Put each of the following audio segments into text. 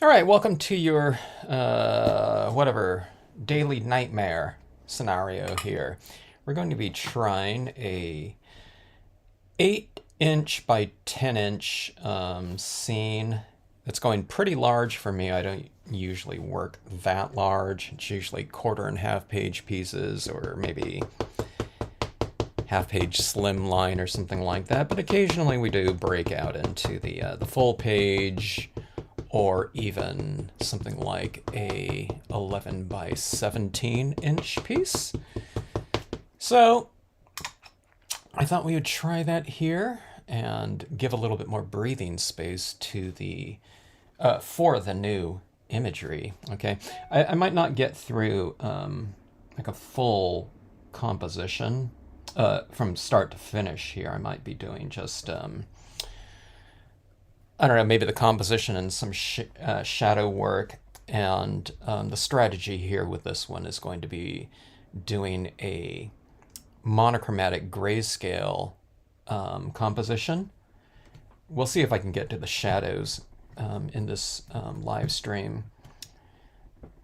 All right, welcome to your whatever daily nightmare scenario here. We're going to be trying a 8-inch by 10-inch scene. It's going pretty large for me. I don't usually work that large. It's usually quarter and half page pieces, or maybe half page slim line or something like that. But occasionally we do break out into the full page, or even something like a 11 by 17 inch piece. So I thought we would try that here and give a little bit more breathing space to the for the new imagery. Okay, I might not get through like a full composition from start to finish here. I might be doing just I don't know, maybe the composition and some shadow work. And the strategy here with this one is going to be doing a monochromatic grayscale composition. We'll see if I can get to the shadows in this live stream.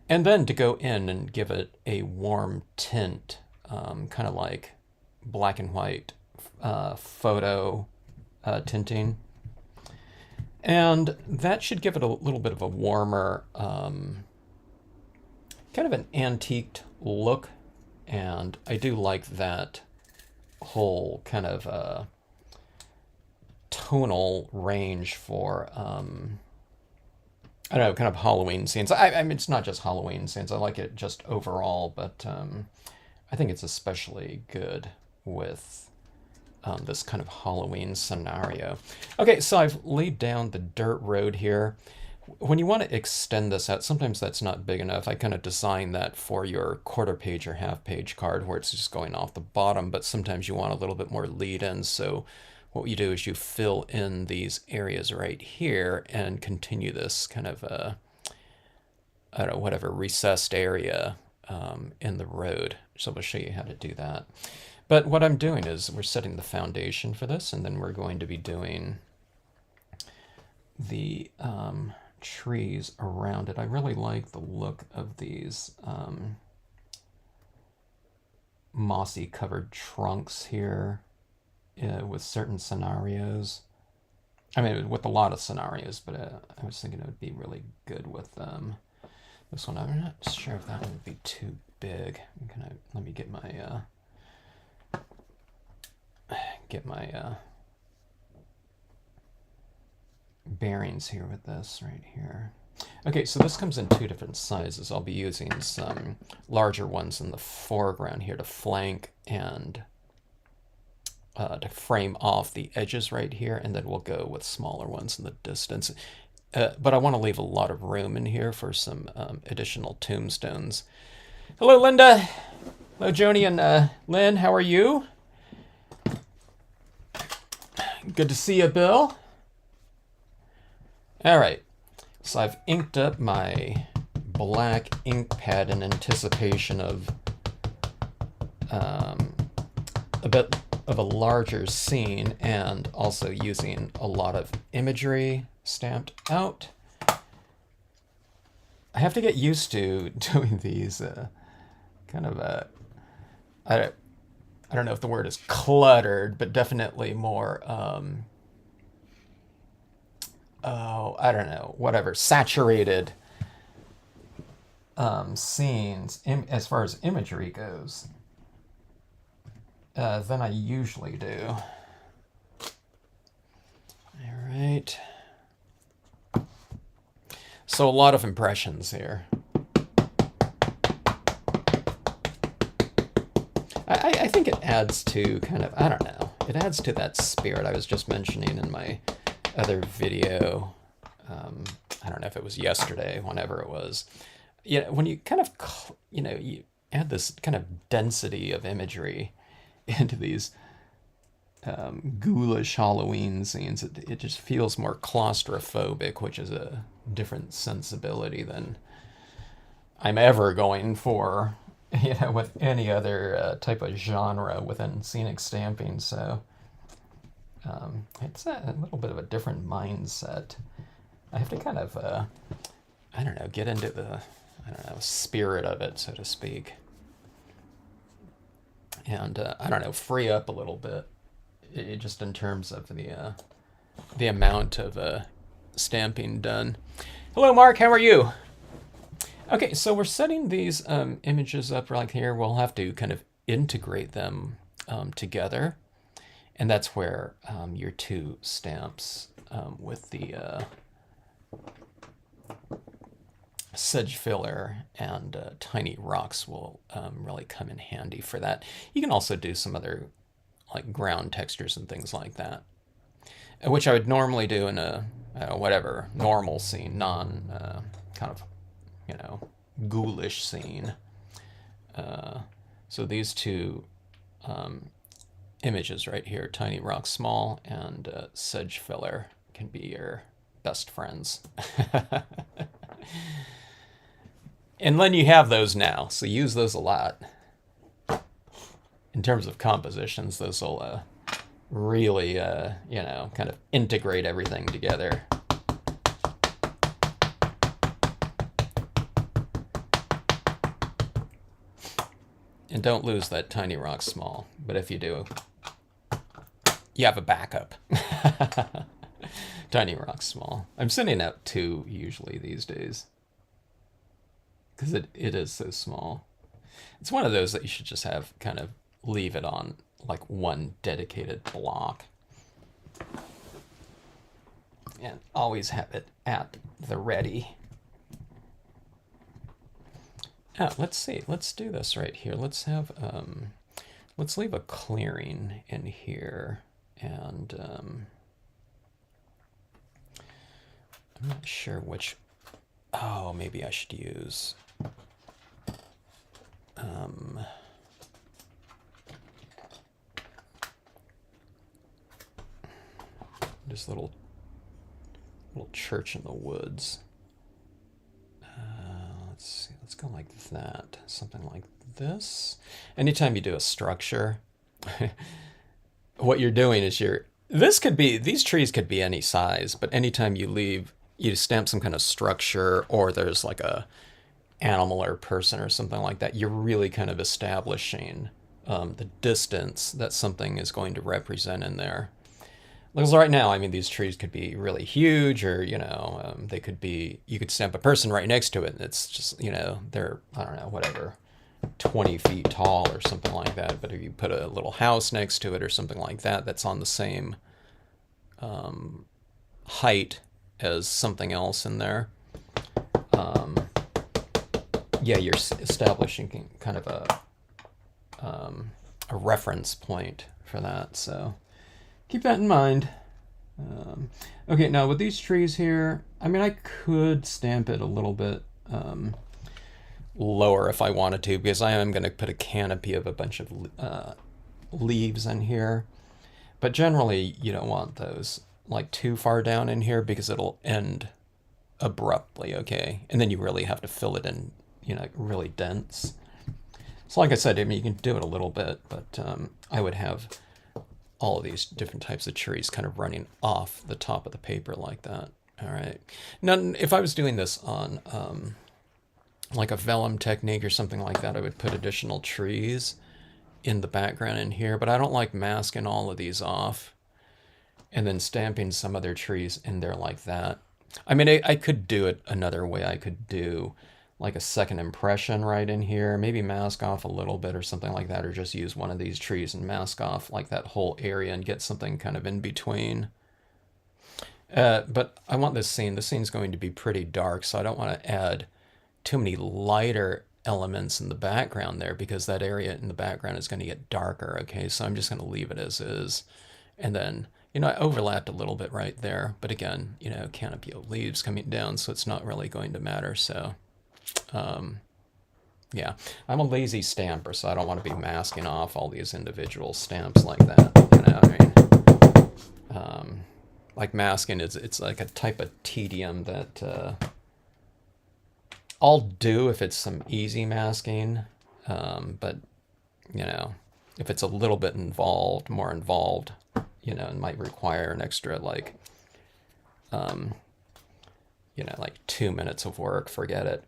And then to go in and give it a warm tint, kind of like black and white photo tinting. And that should give it a little bit of a warmer, kind of an antiqued look. And I do like that whole kind of tonal range for, I don't know, kind of Halloween scenes. I mean, it's not just Halloween scenes. I like it just overall, but I think it's especially good with this kind of Halloween scenario. Okay, so I've laid down the dirt road here. When you want to extend this out, sometimes that's not big enough. I kind of design that for your quarter page or half page card where it's just going off the bottom, but sometimes you want a little bit more lead in. So what you do is you fill in these areas right here and continue this kind of, I don't know, whatever recessed area in the road. So we'll show you how to do that. But what I'm doing is we're setting the foundation for this, and then we're going to be doing the trees around it. I really like the look of these mossy covered trunks here with certain scenarios. I mean, with a lot of scenarios, but I was thinking it would be really good with this one. I'm not sure if that one would be too big. Let me get my bearings here with this right here. Okay, so this comes in two different sizes. I'll be using some larger ones in the foreground here to flank and to frame off the edges right here, and then we'll go with smaller ones in the distance. But I want to leave a lot of room in here for some additional tombstones. Hello, Linda. Hello, Joni and Lynn. How are you? Good to see you, Bill. All right, so I've inked up my black ink pad in anticipation of a bit of a larger scene, and also using a lot of imagery stamped out. I have to get used to doing these kind of I don't know if the word is cluttered, but definitely more I don't know, whatever, saturated scenes as far as imagery goes than I usually do. All right. So a lot of impressions here. I think it adds to kind of, I don't know, it adds to that spirit I was just mentioning in my other video. I don't know if it was yesterday, whenever it was. Yeah, when you kind of, you add this kind of density of imagery into these ghoulish Halloween scenes, it just feels more claustrophobic, which is a different sensibility than I'm ever going for, with any other type of genre within scenic stamping. So it's a little bit of a different mindset. I have to kind of I don't know, get into the, I don't know, spirit of it, so to speak. And I don't know, free up a little bit, just in terms of the amount of stamping done. Hello, Mark. How are you? Okay, so we're setting these images up right here. We'll have to kind of integrate them together, and that's where your two stamps with the sedge filler and tiny rocks will really come in handy for that. You can also do some other like ground textures and things like that, which I would normally do in a whatever normal scene, non kind of, you know, ghoulish scene. So these two images right here, tiny rock small and sedge filler, can be your best friends. And then you have those now, so use those a lot. In terms of compositions, those will really, you know, kind of integrate everything together. And don't lose that tiny rock small, but if you do, you have a backup. Tiny rock small. I'm sending out 2 usually these days, because it is so small. It's one of those that you should just have kind of leave it on like one dedicated block. And always have it at the ready. Let's see. Let's do this right here. Let's have, let's leave a clearing in here. And I'm not sure which, oh, maybe I should use, this little church in the woods. Let's see, let's go like that, something like this. Anytime you do a structure, what you're doing is these trees could be any size, but anytime you stamp some kind of structure, or there's like a animal or person or something like that, you're really kind of establishing the distance that something is going to represent in there. Because right now, I mean, these trees could be really huge, or, you know, they could be, you could stamp a person right next to it, and it's just, you know, they're, I don't know, whatever, 20 feet tall or something like that. But if you put a little house next to it or something like that, that's on the same height as something else in there, yeah, you're establishing kind of a reference point for that. So keep that in mind. Okay, now with these trees here, I mean, I could stamp it a little bit lower if I wanted to, because I am going to put a canopy of a bunch of leaves in here. But generally, you don't want those like too far down in here, because it'll end abruptly, okay? And then you really have to fill it in, you know, really dense. So like I said, I mean, you can do it a little bit, but I would have all of these different types of trees kind of running off the top of the paper like that. All right. Now, if I was doing this on like a vellum technique or something like that, I would put additional trees in the background in here, but I don't like masking all of these off and then stamping some other trees in there like that. I mean, I could do it another way. I could do like a second impression right in here, maybe mask off a little bit or something like that, or just use one of these trees and mask off like that whole area and get something kind of in between. But I want this scene's going to be pretty dark, so I don't want to add too many lighter elements in the background there, because that area in the background is going to get darker, okay? So I'm just going to leave it as is. And then, you know, I overlapped a little bit right there, but again, you know, canopy of leaves coming down, so it's not really going to matter. So yeah, I'm a lazy stamper, so I don't want to be masking off all these individual stamps like that, you know what I mean? Like masking it's like a type of tedium that I'll do if it's some easy masking, but, you know, if it's a little bit more involved, you know, it might require an extra, like, you know, like 2 minutes of work. Forget it.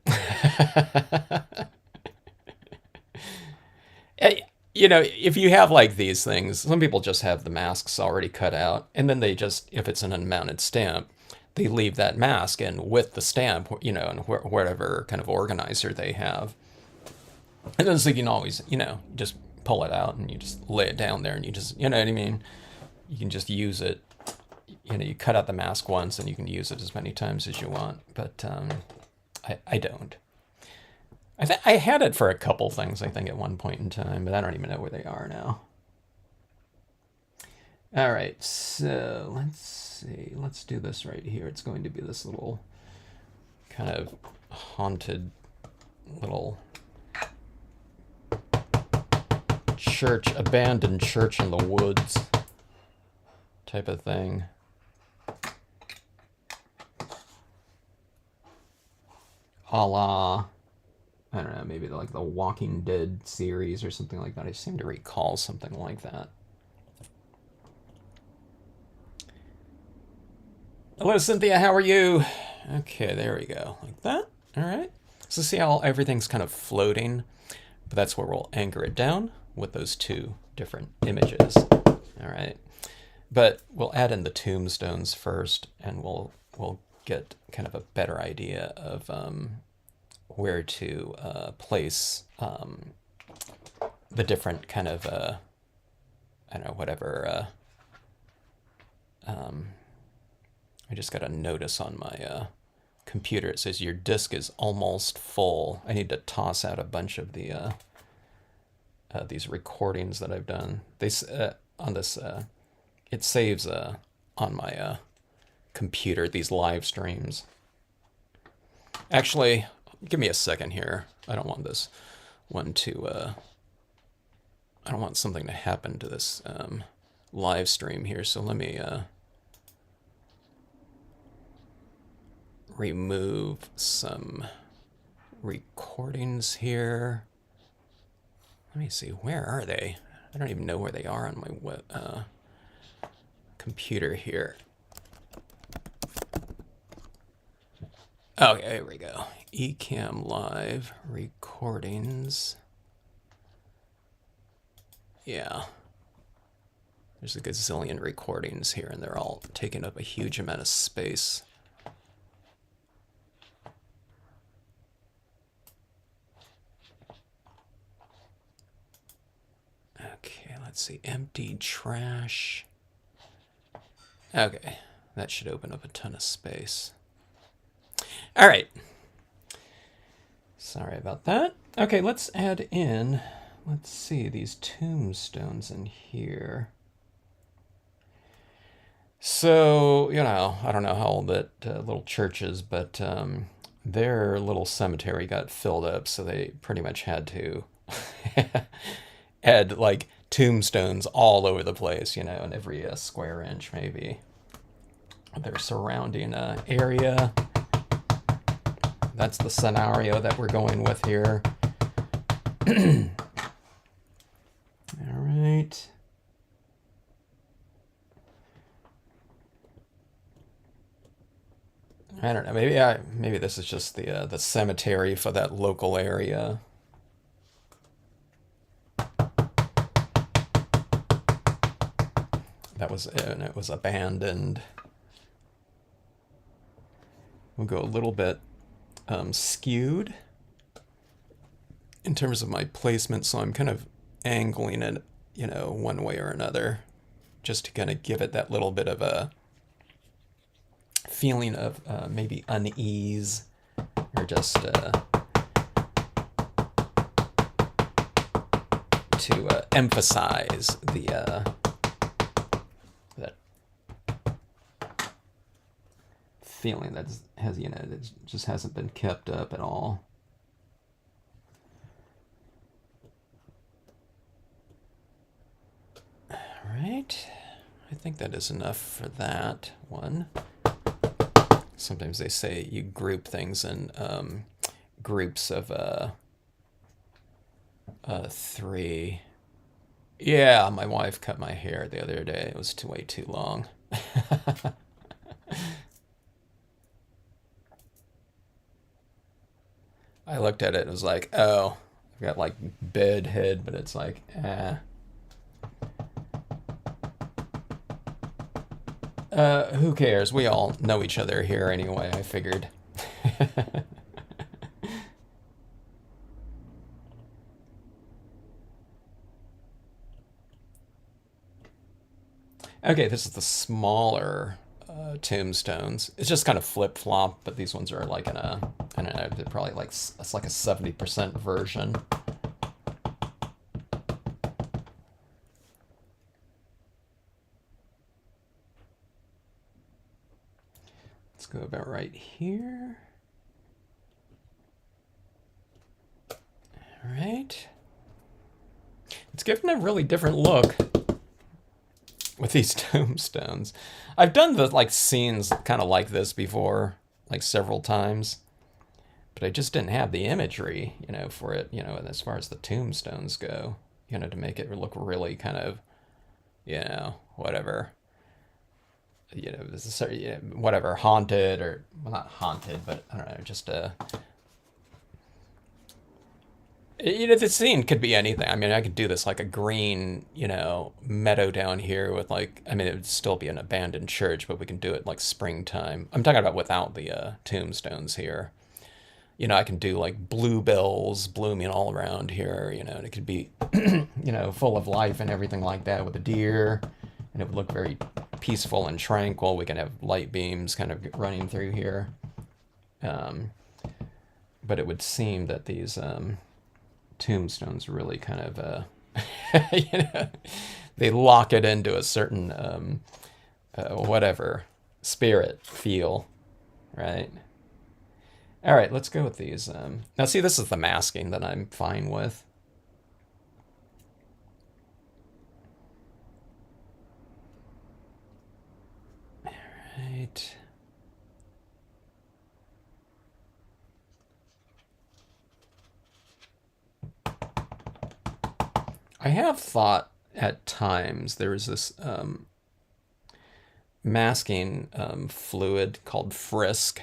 If you have like these things, some people just have the masks already cut out, and then they just, if it's an unmounted stamp, they leave that mask in with the stamp, and whatever kind of organizer they have. And then so you can always, just pull it out and you just lay it down there and you just, you know what I mean? You can just use it. You cut out the mask once and you can use it as many times as you want. But I don't. I had it for a couple things, I think, at one point in time, but I don't even know where they are now. All right, so let's see. Let's do this right here. It's going to be this little kind of haunted little church, abandoned church in the woods type of thing. A la, I don't know, maybe like the Walking Dead series or something like that. I seem to recall something like that. Hello, Cynthia. How are you? Okay, there we go. Like that. All right. So see how everything's kind of floating? But that's where we'll anchor it down with those two different images. All right. But we'll add in the tombstones first, and we'll get kind of a better idea of where to place the different kind of, I don't know, whatever. I just got a notice on my computer. It says your disk is almost full. I need to toss out a bunch of the these recordings that I've done. They on this it saves on my computer these live streams. Actually, give me a second here. I don't want this one to. I don't want something to happen to this live stream here. So let me remove some recordings here. Let me see, where are they? I don't even know where they are on my computer here. Okay, here we go. Ecamm Live recordings. Yeah. There's a gazillion recordings here, and they're all taking up a huge amount of space. Okay, let's see. Empty trash. Okay, that should open up a ton of space. All right. Sorry about that. Okay, let's add in, let's see, these tombstones in here. So, I don't know how old that little church is, but their little cemetery got filled up, so they pretty much had to add like tombstones all over the place, in every square inch maybe. Their surrounding area. That's the scenario that we're going with here. All right. I don't know. Maybe this is just the cemetery for that local area. It was abandoned. We'll go a little bit skewed in terms of my placement, so I'm kind of angling it, one way or another, just to kind of give it that little bit of a feeling of maybe unease, or just to emphasize that feeling that has, it just hasn't been kept up at all. All right, I think that is enough for that one. Sometimes they say you group things in groups of 3. Yeah, my wife cut my hair the other day. It was way too long. I looked at it and was like, oh, I've got like bed head, but it's like, eh. Who cares? We all know each other here anyway, I figured. Okay, this is the smaller tombstones. It's just kind of flip flop, but these ones are like in a, I don't know, they're probably like, it's like a 70% version. Let's go about right here. All right. It's given a really different look with these tombstones. I've done the like scenes kind of like this before, like several times, but I just didn't have the imagery, for it, and as far as the tombstones go, to make it look really kind of, whatever, whatever, haunted or, well, not haunted, but I don't know, just the scene could be anything. I mean, I could do this like a green, meadow down here with like, I mean, it would still be an abandoned church, but we can do it like springtime. I'm talking about without the tombstones here. I can do like bluebells blooming all around here, and it could be, full of life and everything like that with a deer, and it would look very peaceful and tranquil. We can have light beams kind of running through here. But it would seem that these tombstones really kind of, they lock it into a certain, whatever, spirit feel, right? All right, let's go with these. Now, see, this is the masking that I'm fine with. All right. I have thought at times there is this masking fluid called Frisk,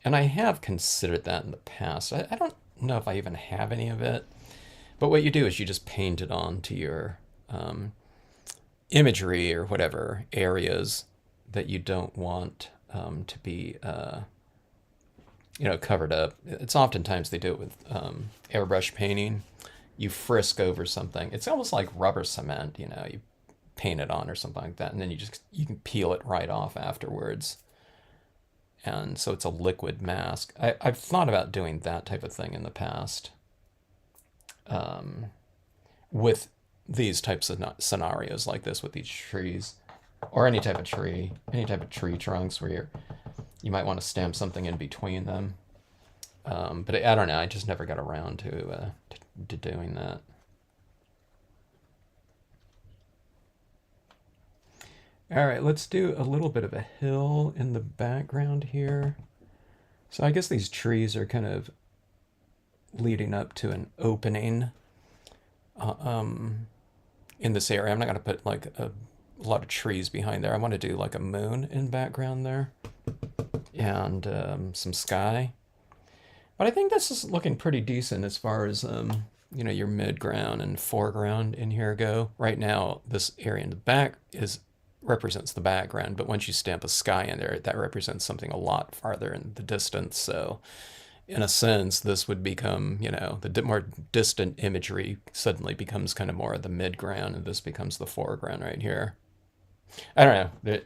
and I have considered that in the past. I don't know if I even have any of it, but what you do is you just paint it onto your imagery or whatever areas that you don't want to be, covered up. It's oftentimes they do it with airbrush painting. You frisk over something. It's almost like rubber cement, you paint it on or something like that, and then you can peel it right off afterwards. And so it's a liquid mask. I've thought about doing that type of thing in the past with these types of scenarios like this with these trees or any type of tree trunks where you might want to stamp something in between them. But I don't know. I just never got around to doing that. All right, let's do a little bit of a hill in the background here. So I guess these trees are kind of leading up to an opening in this area. I'm not going to put like a lot of trees behind there. I want to do like a moon in background there and some sky. But I think this is looking pretty decent as far as, your mid-ground and foreground in here go. Right now, this area in the back represents the background, but once you stamp a sky in there, that represents something a lot farther in the distance. So in a sense, this would become, the more distant imagery suddenly becomes kind of more of the mid-ground, and this becomes the foreground right here. I don't know.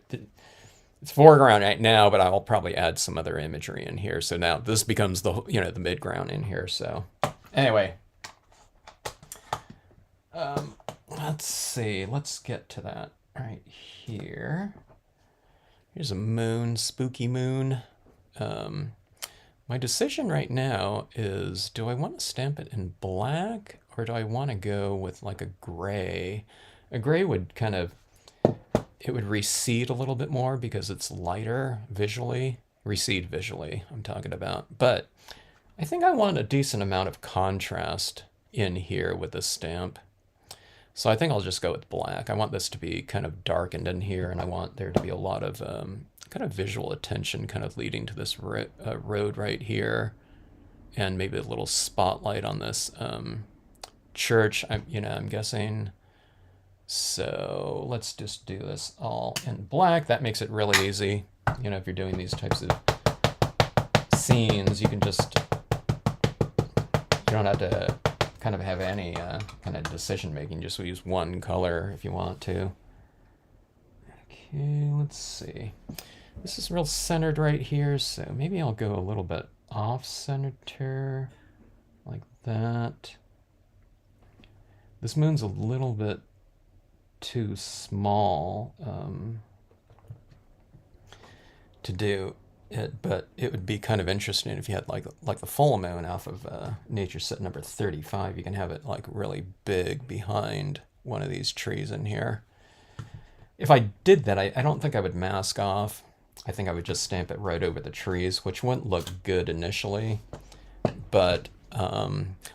It's foreground right now, but I'll probably add some other imagery in here. So now this becomes the, the mid-ground in here. So anyway, let's see. Let's get to that right here. Here's a moon, spooky moon. My decision right now is, do I want to stamp it in black or do I want to go with like a gray? A gray would kind of, it would recede a little bit more because it's lighter visually. Recede visually, I'm talking about. But I think I want a decent amount of contrast in here with this stamp. So I think I'll just go with black. I want this to be kind of darkened in here, and I want there to be a lot of kind of visual attention kind of leading to this road right here. and maybe a little spotlight on this church. I'm guessing. So let's just do this all in black. That makes it really easy. If you're doing these types of scenes, you don't have to kind of have any kind of decision making. Just use one color if you want to. Okay, let's see. This is real centered right here, so maybe I'll go a little bit off center like that. This moon's a little bit too small to do it, but it would be kind of interesting if you had like the full moon off of nature set number 35. You can have it like really big behind one of these trees in here. If I did that, I don't think I would mask off. I think I would just stamp it right over the trees, which wouldn't look good initially, but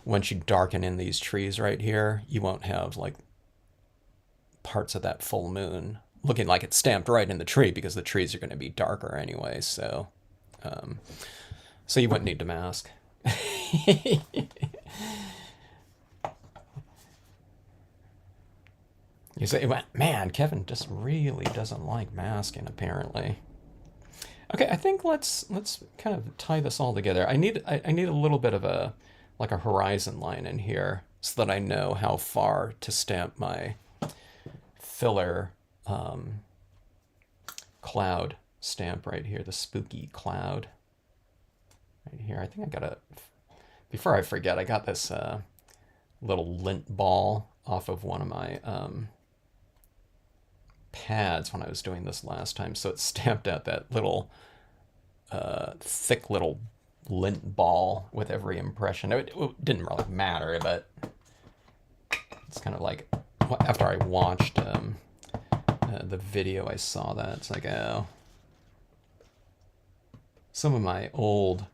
once you darken in these trees right here, you won't have like parts of that full moon looking like it's stamped right in the tree, because the trees are going to be darker anyway, so you wouldn't need to mask. You say, man, Kevin just really doesn't like masking, apparently. Okay, I think let's kind of tie this all together. I need a little bit of a horizon line in here so that I know how far to stamp my filler cloud stamp right here, the spooky cloud right here. I think I gotta, before I forget, I got this little lint ball off of one of my pads when I was doing this last time, so it stamped out that little thick little lint ball with every impression. It didn't really matter, but it's kind of like after I watched the video, I saw that. It's like, oh, some of my old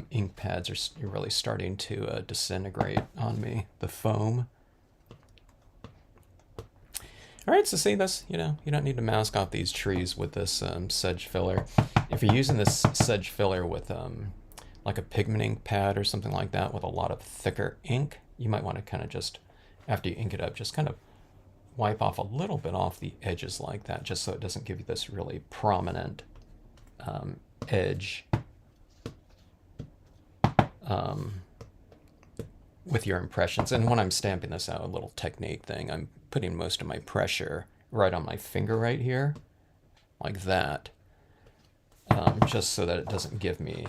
ink pads are really starting to disintegrate on me, the foam. All right, so see this, you don't need to mask off these trees with this sedge filler. If you're using this sedge filler with like a pigment ink pad or something like that with a lot of thicker ink, you might want to kind of just, after you ink it up, just kind of wipe off a little bit off the edges like that, just so it doesn't give you this really prominent edge with your impressions. And when I'm stamping this out, a little technique thing, I'm putting most of my pressure right on my finger right here, like that, just so that it doesn't give me,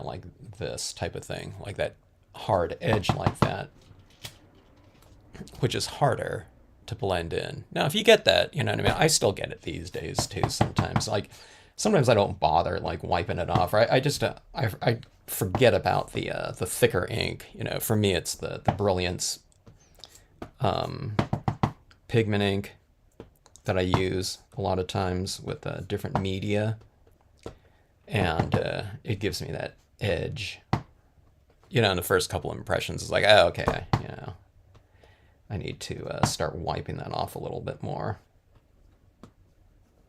like this type of thing, like that hard edge like that, which is harder to blend in. Now, if you get that, you know what I mean? I still get it these days too sometimes. Like, sometimes I don't bother like wiping it off, right? I forget about the thicker ink. For me, it's the Brilliance pigment ink that I use a lot of times with different media, and it gives me that edge. In the first couple of impressions, it's like, oh, okay, I need to start wiping that off a little bit more.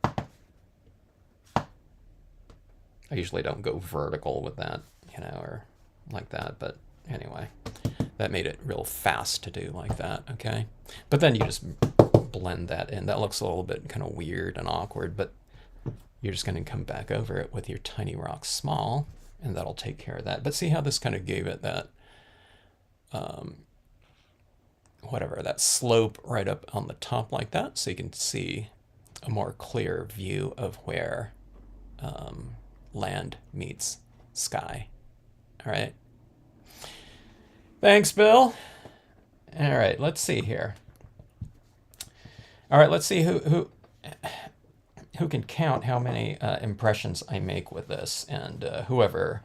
I usually don't go vertical with that, or like that, but anyway, that made it real fast to do like that, okay? But then you just blend that in. That looks a little bit kind of weird and awkward, but you're just going to come back over it with your Tiny Rock Small, and that'll take care of that. But see how this kind of gave it that, that slope right up on the top like that, so you can see a more clear view of where land meets sky. All right. Thanks, Bill. All right, let's see here. All right, let's see who can count how many impressions I make with this, and whoever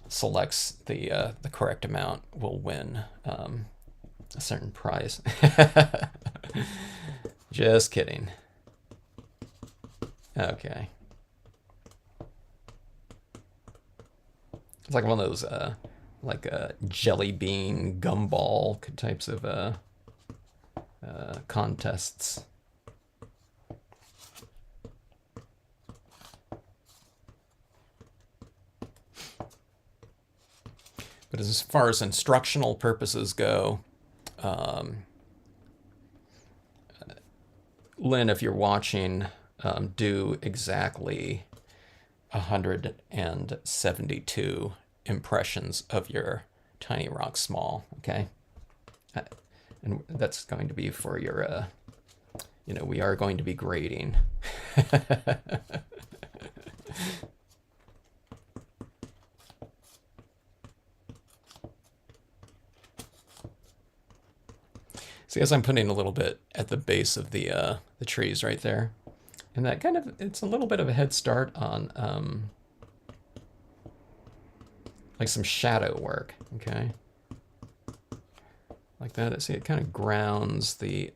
selects the correct amount will win a certain prize. Just kidding. Okay. It's like one of those jelly bean gumball types of contests. But as far as instructional purposes go, Lynn, if you're watching, do exactly 172 impressions of your tiny rock small, okay? And that's going to be for your, we are going to be grading. See, as I'm putting a little bit at the base of the trees right there, and that kind of, it's a little bit of a head start on like some shadow work, okay? Like that. See, it kind of grounds the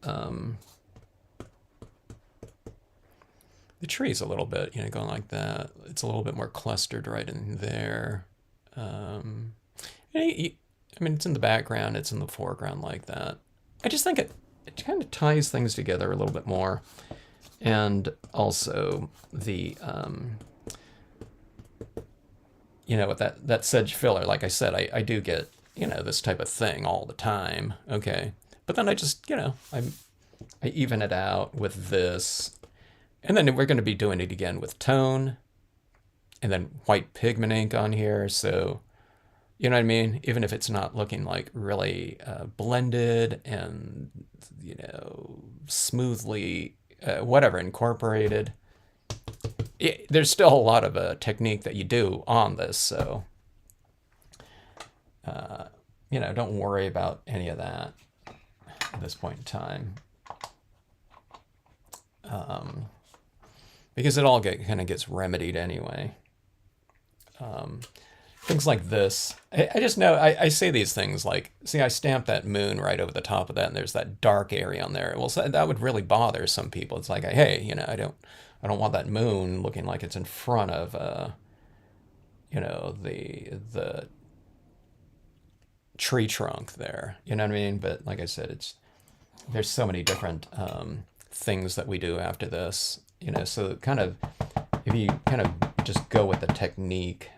trees a little bit, going like that. It's a little bit more clustered right in there. I mean, it's in the background, it's in the foreground like that. I just think it kind of ties things together a little bit more. And also the, with that sedge filler, like I said, I do get, this type of thing all the time, okay? But then I just, I even it out with this. And then we're going to be doing it again with tone. And then white pigment ink on here, so... You know what I mean? Even if it's not looking like really blended and, smoothly, whatever, incorporated, there's still a lot of technique that you do on this. So, don't worry about any of that at this point in time. Because it all kind of gets remedied anyway. Things like this. I just know, I say these things like, see, I stamped that moon right over the top of that, and there's that dark area on there. Well, so that would really bother some people. It's like, hey, I don't want that moon looking like it's in front of, the tree trunk there. You know what I mean? But like I said, there's so many different things that we do after this. So kind of, if you kind of just go with the technique.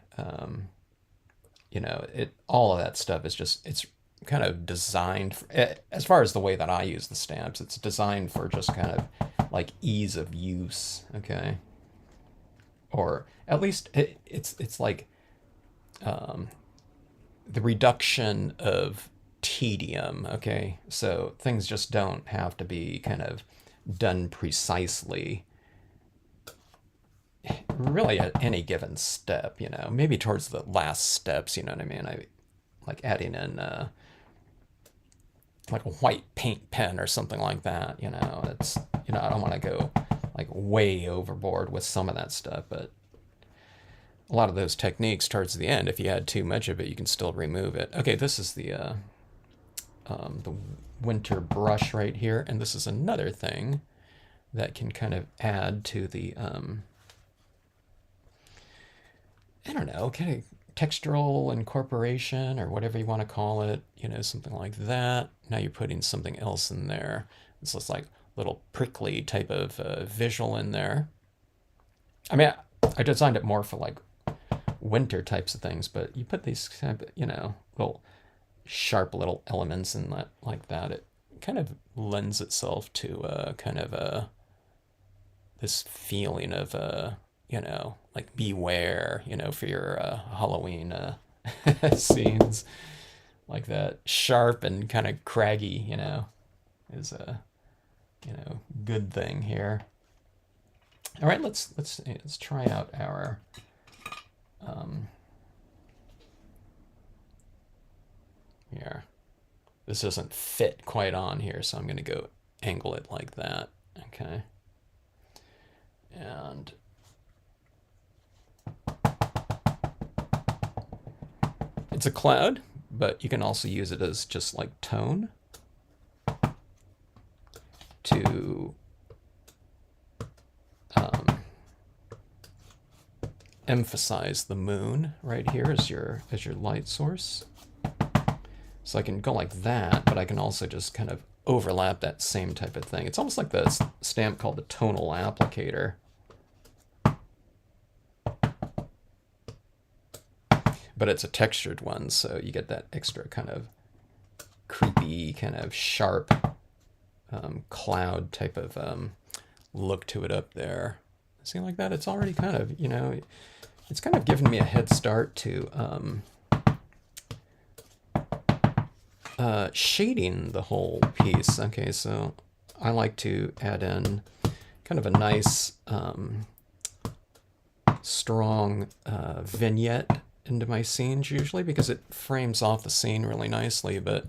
All of that stuff is just, it's kind of designed, as far as the way that I use the stamps, it's designed for just kind of like ease of use, okay? Or at least it's like the reduction of tedium, okay? So things just don't have to be kind of done precisely really at any given step, maybe towards the last steps, you know what I mean? I like adding in like a white paint pen or something like that, it's, I don't want to go like way overboard with some of that stuff, but a lot of those techniques towards the end, if you add too much of it, you can still remove it. Okay, this is the winter brush right here, and this is another thing that can kind of add to the I don't know, kind of textural incorporation or whatever you want to call it, something like that. Now you're putting something else in there. It's just like little prickly type of visual in there. I mean, I designed it more for like winter types of things, but you put these kind of, little sharp little elements in that like that. It kind of lends itself to kind of this feeling of like beware, for your Halloween scenes, like that sharp and kind of craggy, is a good thing here. All right, let's try out our here. This doesn't fit quite on here, so I'm going to go angle it like that. Okay, and it's a cloud, but you can also use it as just like tone to emphasize the moon right here as your light source. So I can go like that, but I can also just kind of overlap that same type of thing. It's almost like the stamp called the tonal applicator. but it's a textured one, so you get that extra kind of creepy, kind of sharp cloud type of look to it up there. See, like that, it's already kind of, you know, it's kind of given me a head start to shading the whole piece. Okay, so I like to add in kind of a nice strong vignette into my scenes usually, because it frames off the scene really nicely. But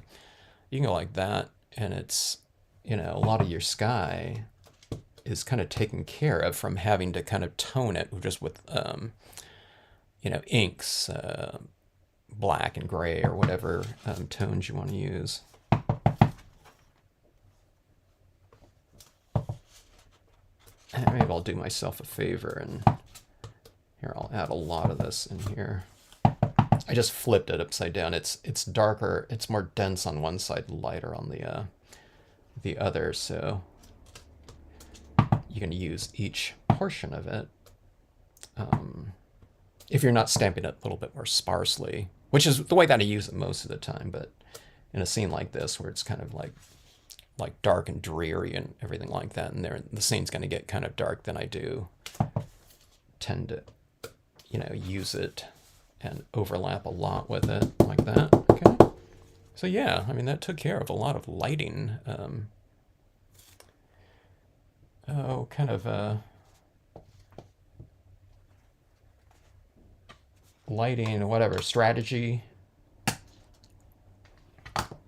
you can go like that, and it's, you know, a lot of your sky is kind of taken care of from having to kind of tone it just with you know, inks, black and gray or whatever tones you want to use. And maybe I'll do myself a favor, and here I'll add a lot of this in here. I just flipped it upside down. It's darker, it's more dense on one side, lighter on the other, so you can use each portion of it. If you're not stamping it a little bit more sparsely, which is the way that I use it most of the time, but in a scene like this where it's kind of like dark and dreary and everything like that, and the scene's going to get kind of dark, then I do tend to, you know, use it and overlap a lot with it like that. Okay, so yeah, I mean, that took care of a lot of lighting. Kind of lighting, whatever, strategy,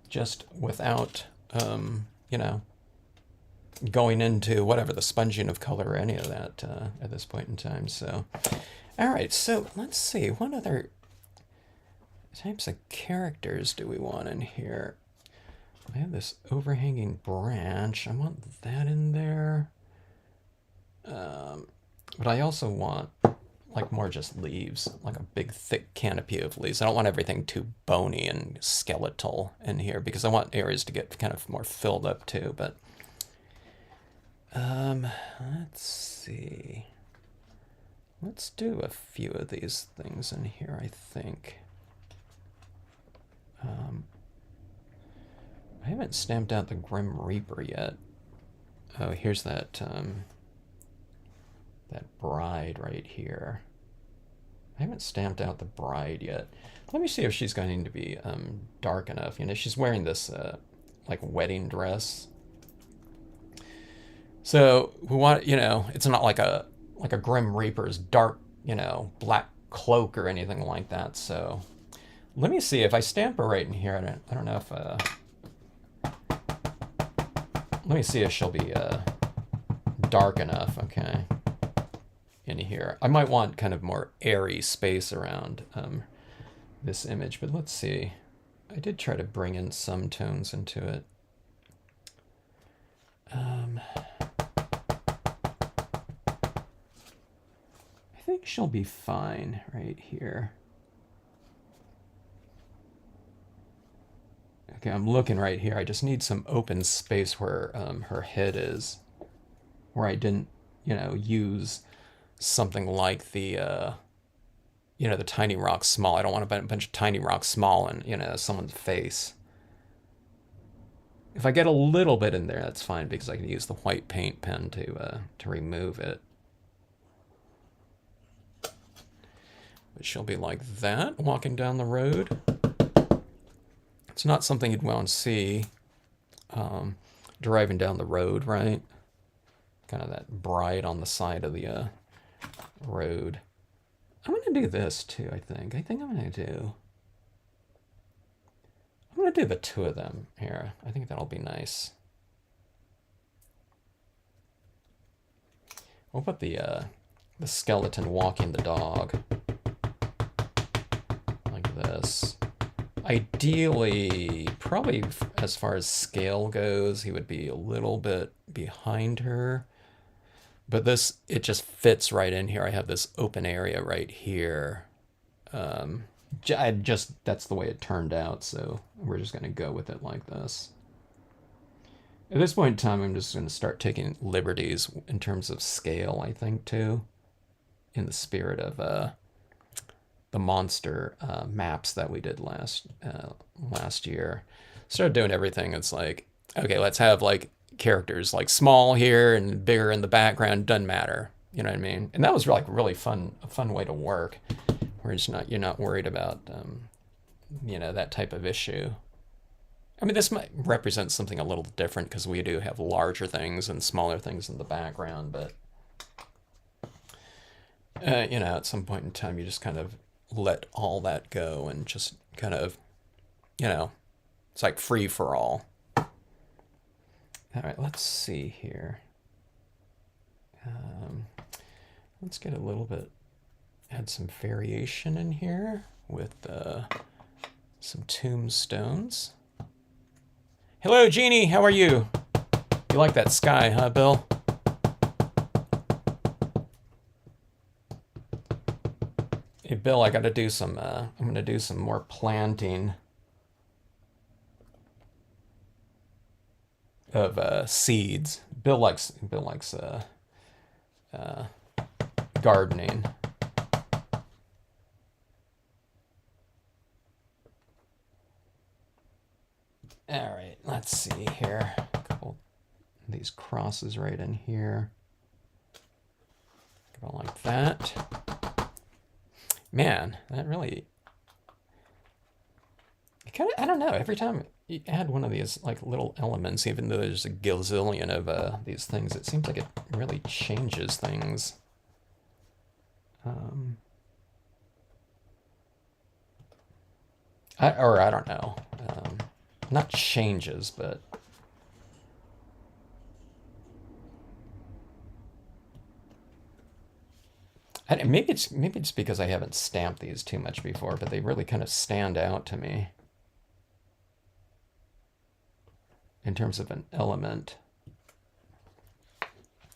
just without, you know, going into whatever the sponging of color or any of that at this point in time. So, all right, so let's see, what other types of characters do we want in here? I have this overhanging branch. I want that in there. But I also want like more just leaves, like a big thick canopy of leaves. I don't want everything too bony and skeletal in here, because I want areas to get kind of more filled up too. But let's see. Let's do a few of these things in here, I think. I haven't stamped out the Grim Reaper yet. Oh, here's that that bride right here. I haven't stamped out the bride yet. Let me see if she's going to be dark enough. You know, she's wearing this like wedding dress. So we want, you know, it's not like a Grim Reaper's dark, you know, black cloak or anything like that. So let me see if I stamp her right in here. I don't know if let me see if she'll be dark enough. Okay. In here, I might want kind of more airy space around this image, but let's see. I did try to bring in some tones into it. I think she'll be fine right here. Okay, I'm looking right here. I just need some open space where her head is, where I didn't, you know, use something like the, you know, the Tiny Rock Small. I don't want a bunch of Tiny Rock Small in, you know, someone's face. If I get a little bit in there, that's fine, because I can use the white paint pen to remove it. But she'll be like that, walking down the road. It's not something you'd want to see driving down the road, right? Kind of that bride on the side of the road. I'm going to do this too, I think. I'm going to do the two of them here. I think that'll be nice. We'll put the skeleton walking the dog like this. Ideally, probably as far as scale goes, he would be a little bit behind her. But this, it just fits right in here. I have this open area right here. That's the way it turned out, so we're just going to go with it like this. At this point in time, I'm just going to start taking liberties in terms of scale, I think, too. In the spirit of the monster maps that we did last year. Started doing everything. It's like, okay, let's have like characters like small here and bigger in the background. Doesn't matter. You know what I mean? And that was like really fun, a fun way to work, where you're not worried about that type of issue. I mean, this might represent something a little different because we do have larger things and smaller things in the background, but at some point in time, you just kind of let all that go and just kind of, it's like free for all. All right, let's see here. Let's get a little bit, add some variation in here with some tombstones. Hello, Jeannie. How are you? You like that sky, huh, Bill? Hey, Bill, I got to do some. I'm going to do some more planting of seeds. Bill likes gardening. All right, let's see here. A couple of these crosses right in here. Go like that. Man, that really, I don't know, every time you add one of these like little elements, even though there's a gazillion of these things, it seems like it really changes things. I don't know. Not changes, but maybe it's because I haven't stamped these too much before, but they really kind of stand out to me in terms of an element.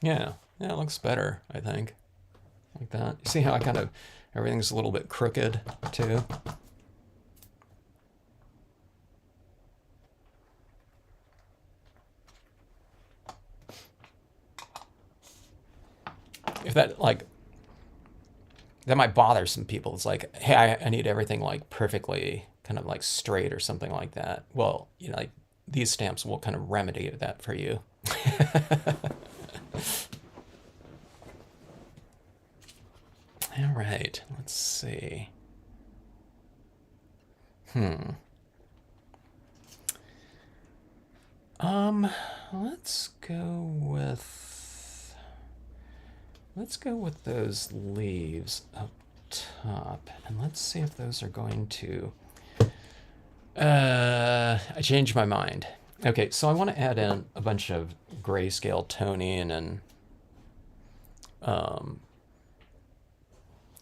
Yeah, it looks better, I think. Like that. You see how everything's a little bit crooked too? If that might bother some people. It's like, hey, I need everything like perfectly kind of like straight or something like that. Well, like these stamps will kind of remedy that for you. All right, let's see. Let's go with those leaves up top, and let's see if those are going to. I changed my mind. Okay, so I want to add in a bunch of grayscale toning and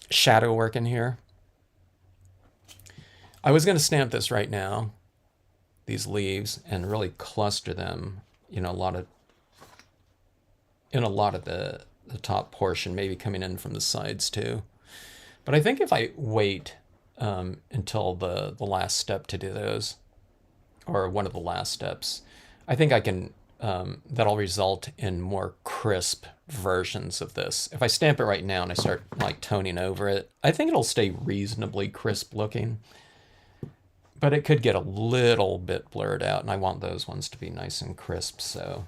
shadow work in here. I was going to stamp this right now, these leaves, and really cluster them, in a lot of the top portion, maybe coming in from the sides too. But I think if I wait until the last step to do those, or one of the last steps, I think I can, that'll result in more crisp versions of this. If I stamp it right now and I start like toning over it, I think it'll stay reasonably crisp looking, but it could get a little bit blurred out, and I want those ones to be nice and crisp, so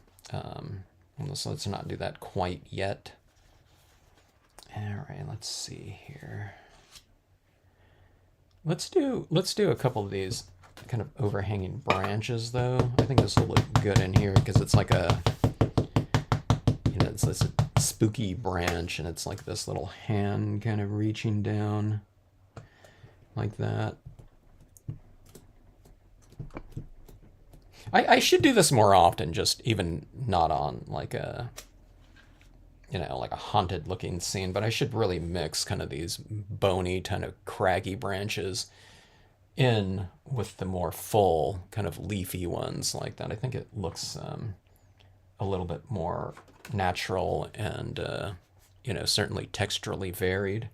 let's not do that quite yet. All right, let's see here. Let's do a couple of these kind of overhanging branches, though. I think this will look good in here because it's like it's this spooky branch, and it's like this little hand kind of reaching down like that. I should do this more often, just even not on like a haunted looking scene, but I should really mix kind of these bony, kind of craggy branches in with the more full kind of leafy ones like that. I think it looks a little bit more natural and certainly texturally varied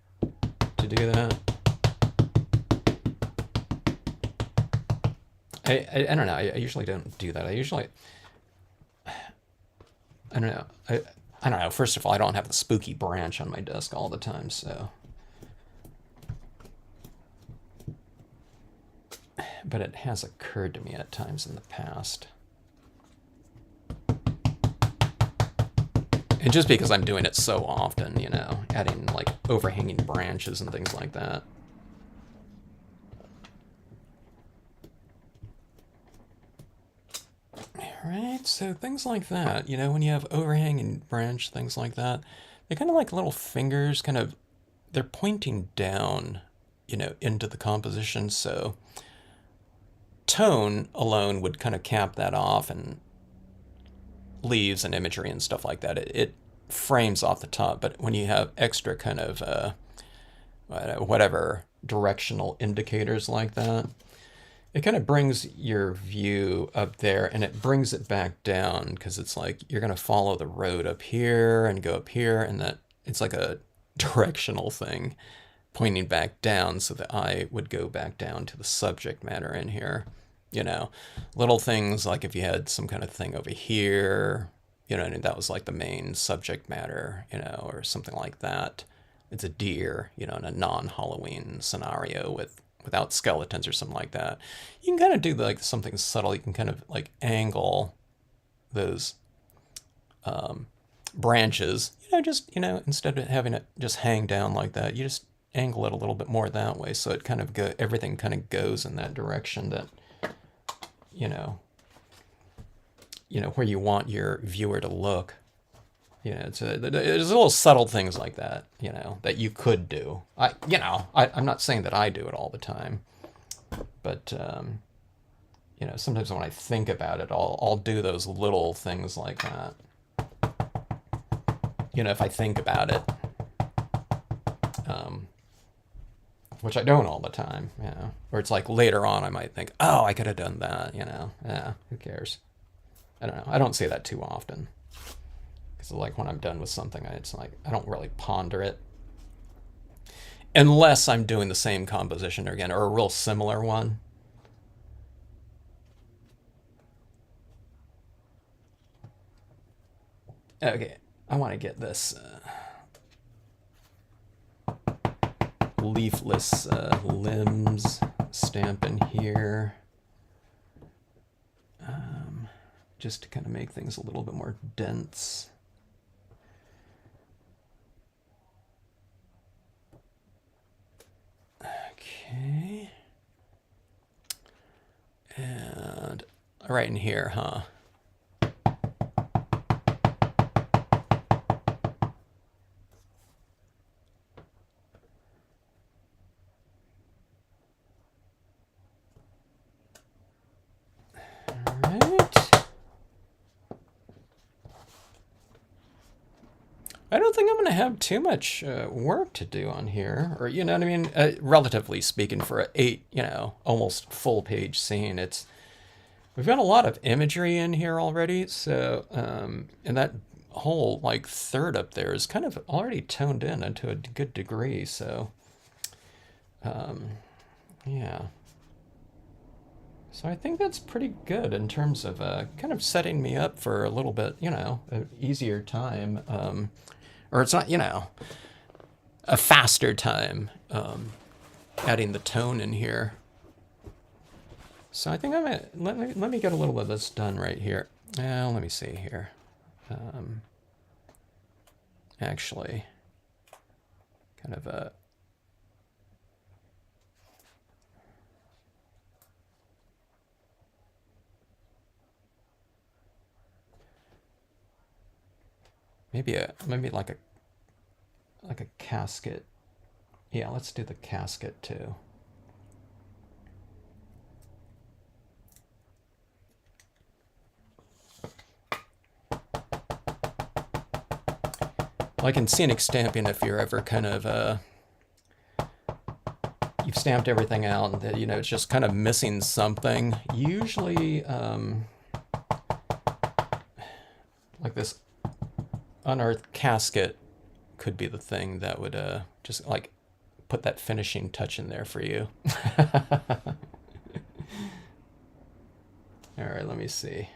to do that. I don't know. I usually don't do that. I don't know. I don't know. First of all, I don't have the spooky branch on my desk all the time, so but it has occurred to me at times in the past. And just because I'm doing it so often, you know, adding like overhanging branches and things like that. Right, so things like that, you know, when you have overhanging branch, things like that, they're kind of like little fingers, kind of, they're pointing down, you know, into the composition. So tone alone would kind of cap that off, and leaves and imagery and stuff like that. It frames off the top, but when you have extra kind of whatever directional indicators like that, it kind of brings your view up there and it brings it back down, because it's like you're going to follow the road up here and go up here, and that it's like a directional thing pointing back down, so the eye would go back down to the subject matter in here. You know, little things like if you had some kind of thing over here, you know, and that was like the main subject matter, you know, or something like that. It's a deer, you know, in a non-Halloween scenario without skeletons or something like that. You can kind of do like something subtle. You can kind of like angle those branches, you know, just, you know, instead of having it just hang down like that, you just angle it a little bit more that way. So it kind of everything kind of goes in that direction that, you know, where you want your viewer to look. You know, there's little subtle things like that, you know, that you could do. I'm not saying that I do it all the time, but you know, sometimes when I think about it, I'll do those little things like that. You know, if I think about it, which I don't all the time, you know, or it's like later on I might think, oh, I could have done that, you know, yeah, who cares? I don't know. I don't say that too often. Because like when I'm done with something, it's like I don't really ponder it. Unless I'm doing the same composition again, or a real similar one. Okay, I want to get this leafless limbs stamp in here. Just to kind of make things a little bit more dense. Okay. And right in here, huh? I don't think I'm going to have too much work to do on here, or you know what I mean. Relatively speaking, for an 8, you know, almost full page scene, we've got a lot of imagery in here already. So, and that whole like third up there is kind of already toned in to a good degree. So, yeah. So I think that's pretty good in terms of kind of setting me up for a little bit, you know, an easier time. Or it's not, you know, a faster time adding the tone in here. So I think I'm gonna let me get a little bit of this done right here. Let me see here. Actually, kind of a maybe like a casket. Yeah, let's do the casket too. Like in scenic stamping, if you're ever kind of you've stamped everything out and that, you know, it's just kind of missing something. Usually, like this unearthed casket could be the thing that would just like put that finishing touch in there for you. All right, let me see.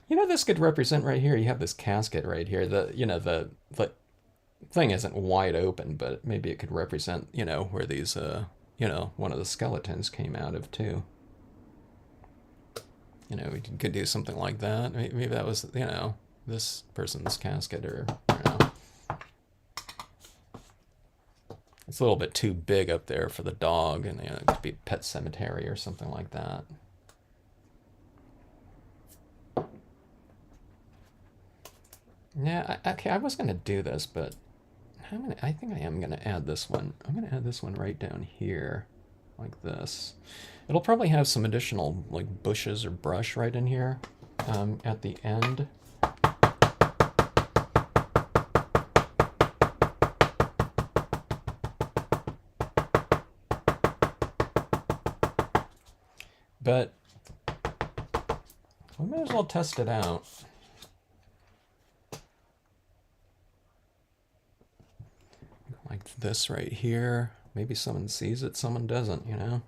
You know, this could represent right here. You have this casket right here. The thing isn't wide open, but maybe it could represent, you know, where these, you know, one of the skeletons came out of too. You know, we could do something like that. Maybe that was, you know, this person's casket, or, you know. It's a little bit too big up there for the dog, and you know, it could be Pet Cemetery or something like that. Yeah, okay, I was gonna do this, but I think I am gonna add this one. I'm gonna add this one right down here, like this. It'll probably have some additional like bushes or brush right in here at the end. But we might as well test it out. Like this right here. Maybe someone sees it, someone doesn't, you know?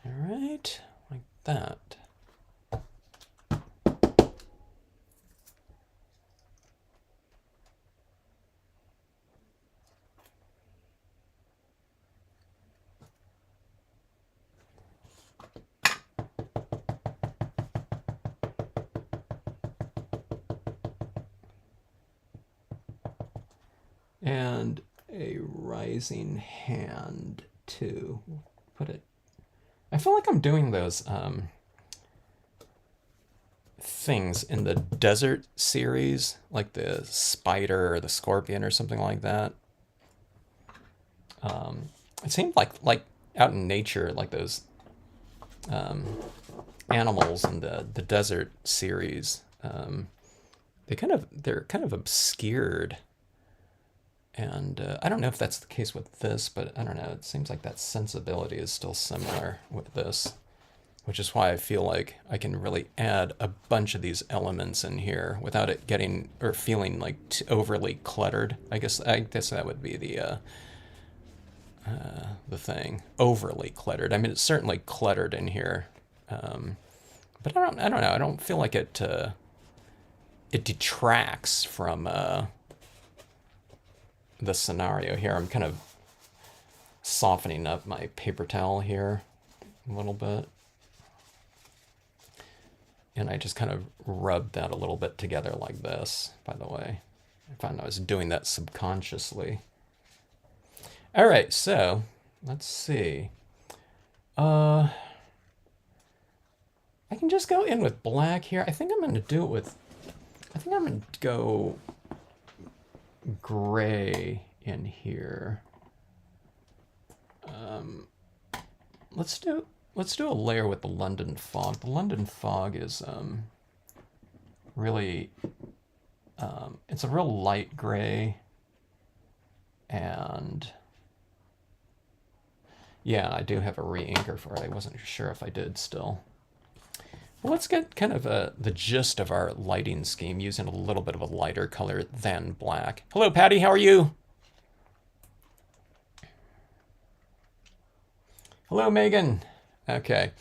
All right, like that. And a rising hand too. Put it. I feel like I'm doing those things in the desert series, like the spider or the scorpion or something like that. It seemed like out in nature, like those animals in the desert series. They're kind of obscured. And I don't know if that's the case with this, but I don't know. It seems like that sensibility is still similar with this, which is why I feel like I can really add a bunch of these elements in here without it getting or feeling like overly cluttered. I guess that would be the thing. Overly cluttered. I mean, it's certainly cluttered in here, but I don't know. I don't feel like it detracts from the scenario here. I'm kind of softening up my paper towel here a little bit. And I just kind of rubbed that a little bit together like this, by the way. I found I was doing that subconsciously. All right, so let's see. I can just go in with black here. I think I'm going to do it with, I think I'm going to go gray in here. Let's do a layer with the London fog. The London fog is really it's a real light gray, and yeah, I do have a re-inker for it. I wasn't sure if I did still. Well, let's get kind of the gist of our lighting scheme using a little bit of a lighter color than black. Hello, Patty. How are you? Hello, Megan. Okay,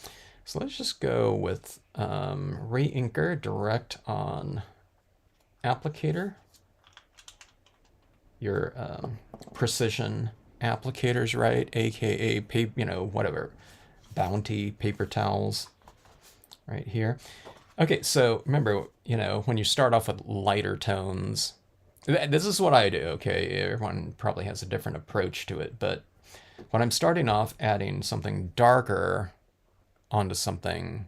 so let's just go with re-inker direct on applicator. Your precision applicators, right? AKA, you know, whatever, Bounty paper towels. Right here. Okay, so remember, you know, when you start off with lighter tones, this is what I do, okay? Everyone probably has a different approach to it, but when I'm starting off adding something darker onto something,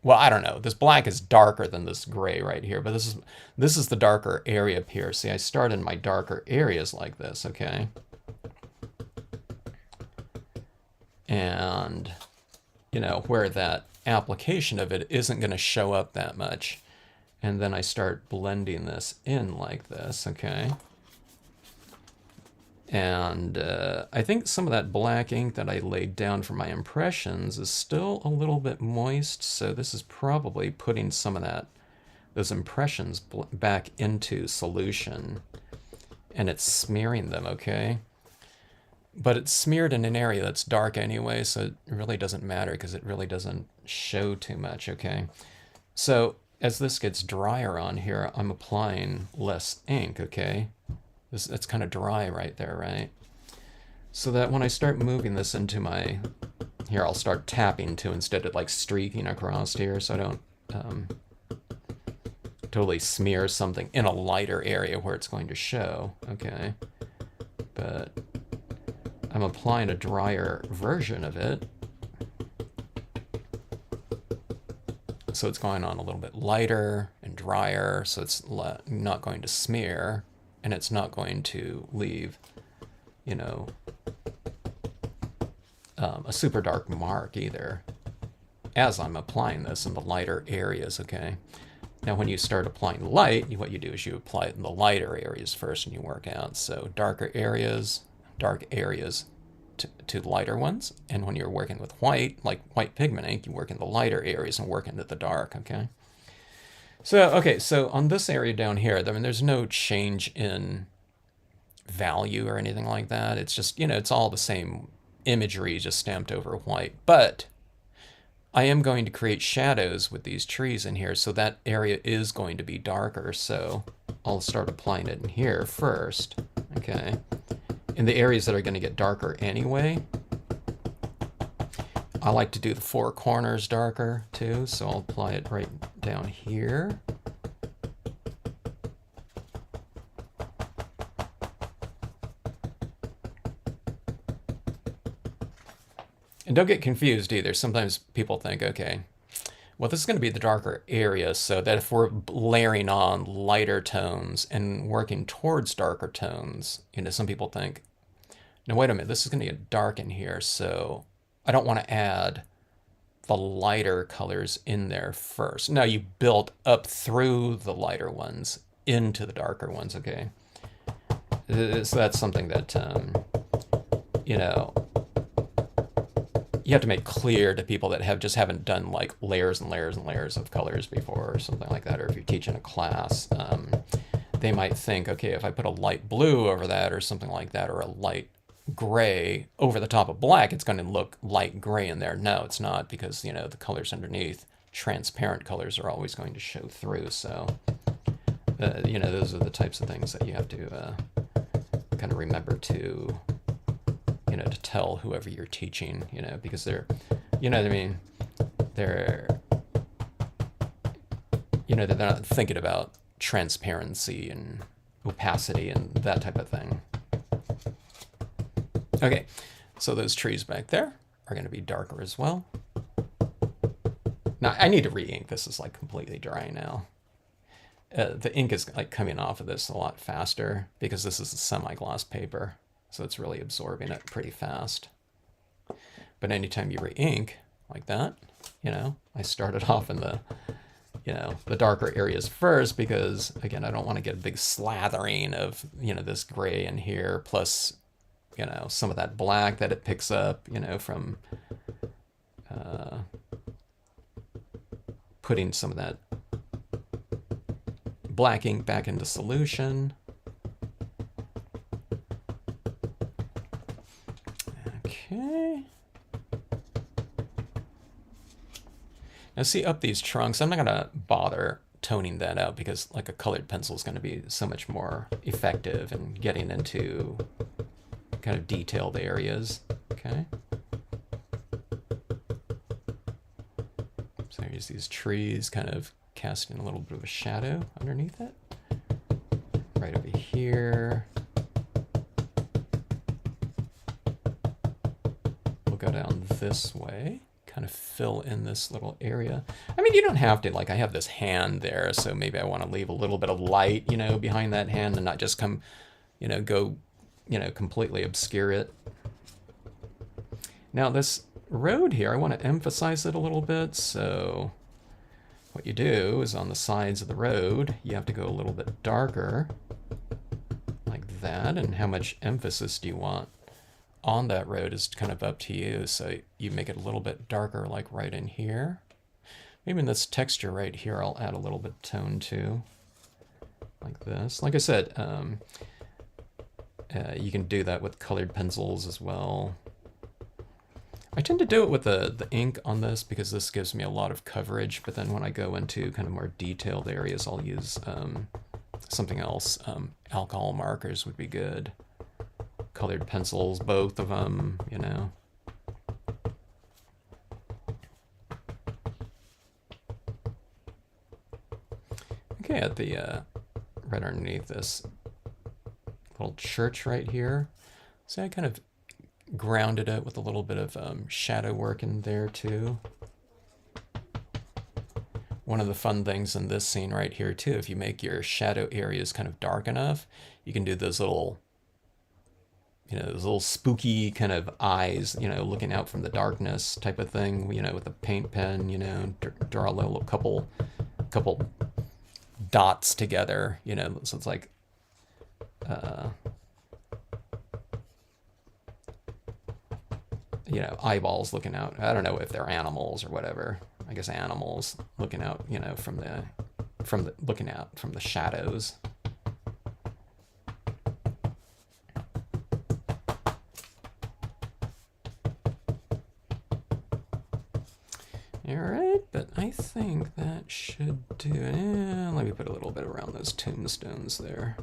well, I don't know, this black is darker than this gray right here, but this is the darker area up here. See, I start in my darker areas like this, okay? And, you know, where that application of it isn't going to show up that much. And then I start blending this in like this, okay? And I think some of that black ink that I laid down for my impressions is still a little bit moist, so this is probably putting some of those impressions back into solution, and it's smearing them, okay? But it's smeared in an area that's dark anyway, so it really doesn't matter because it really doesn't show too much, okay? So as this gets drier on here, I'm applying less ink, okay? It's kind of dry right there, right? So that when I start moving this into my, here I'll start tapping too instead of like streaking across here so I don't totally smear something in a lighter area where it's going to show, okay? But I'm applying a drier version of it. So it's going on a little bit lighter and drier, so it's not going to smear, and it's not going to leave, you know, a super dark mark either as I'm applying this in the lighter areas, okay? Now when you start applying light, what you do is you apply it in the lighter areas first and you work out. So darker areas, dark areas to lighter ones. And when you're working with white, like white pigment ink, you work in the lighter areas and work into the dark, okay? So, okay, so on this area down here, I mean, there's no change in value or anything like that. It's just, you know, it's all the same imagery just stamped over white. But I am going to create shadows with these trees in here, so that area is going to be darker. So I'll start applying it in here first, okay? In the areas that are going to get darker anyway, I like to do the four corners darker too, so I'll apply it right down here. And don't get confused either. Sometimes people think, okay, well, this is going to be the darker area, so that if we're layering on lighter tones and working towards darker tones, you know, some people think, no, wait a minute, this is going to get dark in here, so I don't want to add the lighter colors in there first. Now you build up through the lighter ones into the darker ones, okay? So that's something that, you know, you have to make clear to people that haven't done like layers and layers and layers of colors before or something like that, or if you're teaching a class, they might think, okay, if I put a light blue over that or something like that, or a light gray over the top of black, it's going to look light gray in there. No, it's not, because, you know, the colors underneath, transparent colors, are always going to show through. So, you know, those are the types of things that you have to kind of remember to, you know, to tell whoever you're teaching, you know, because they're, you know what I mean? They're, you know, they're not thinking about transparency and opacity and that type of thing. Okay, so those trees back there are going to be darker as well. Now, I need to re-ink. This is like completely dry now. The ink is like coming off of this a lot faster because this is a semi-gloss paper. So it's really absorbing it pretty fast. But anytime you re-ink like that, you know, I started off in the, you know, the darker areas first because, again, I don't want to get a big slathering of, you know, this gray in here, plus, you know, some of that black that it picks up, you know, from putting some of that black ink back into solution. Okay. Now see up these trunks, I'm not gonna bother toning that out because like a colored pencil is gonna be so much more effective in getting into kind of detailed areas, okay? So here's these trees kind of casting a little bit of a shadow underneath it. Right over here. Go down this way, kind of fill in this little area. I mean, you don't have to, like I have this hand there, so maybe I want to leave a little bit of light, you know, behind that hand and not just come, you know, go, you know, completely obscure it. Now this road here, I want to emphasize it a little bit, so what you do is on the sides of the road, you have to go a little bit darker, like that, and how much emphasis do you want on that road is kind of up to you. So you make it a little bit darker, like right in here. Maybe in this texture right here, I'll add a little bit of tone to, like this. Like I said, You can do that with colored pencils as well. I tend to do it with the ink on this because this gives me a lot of coverage, but then when I go into kind of more detailed areas, I'll use something else. Alcohol markers would be good. Colored pencils, both of them, you know. Okay, at the right underneath this little church right here, see I kind of grounded it with a little bit of shadow work in there too. One of the fun things in this scene right here too, if you make your shadow areas kind of dark enough, you can do those little, you know, those little spooky kind of eyes, you know, looking out from the darkness type of thing, you know, with a paint pen, you know, draw a little couple dots together, you know, so it's like you know, eyeballs looking out. I don't know if they're animals or whatever. I guess animals looking out, you know, from the looking out from the shadows. All right, but I think that should do it. Let me put a little bit around those tombstones there.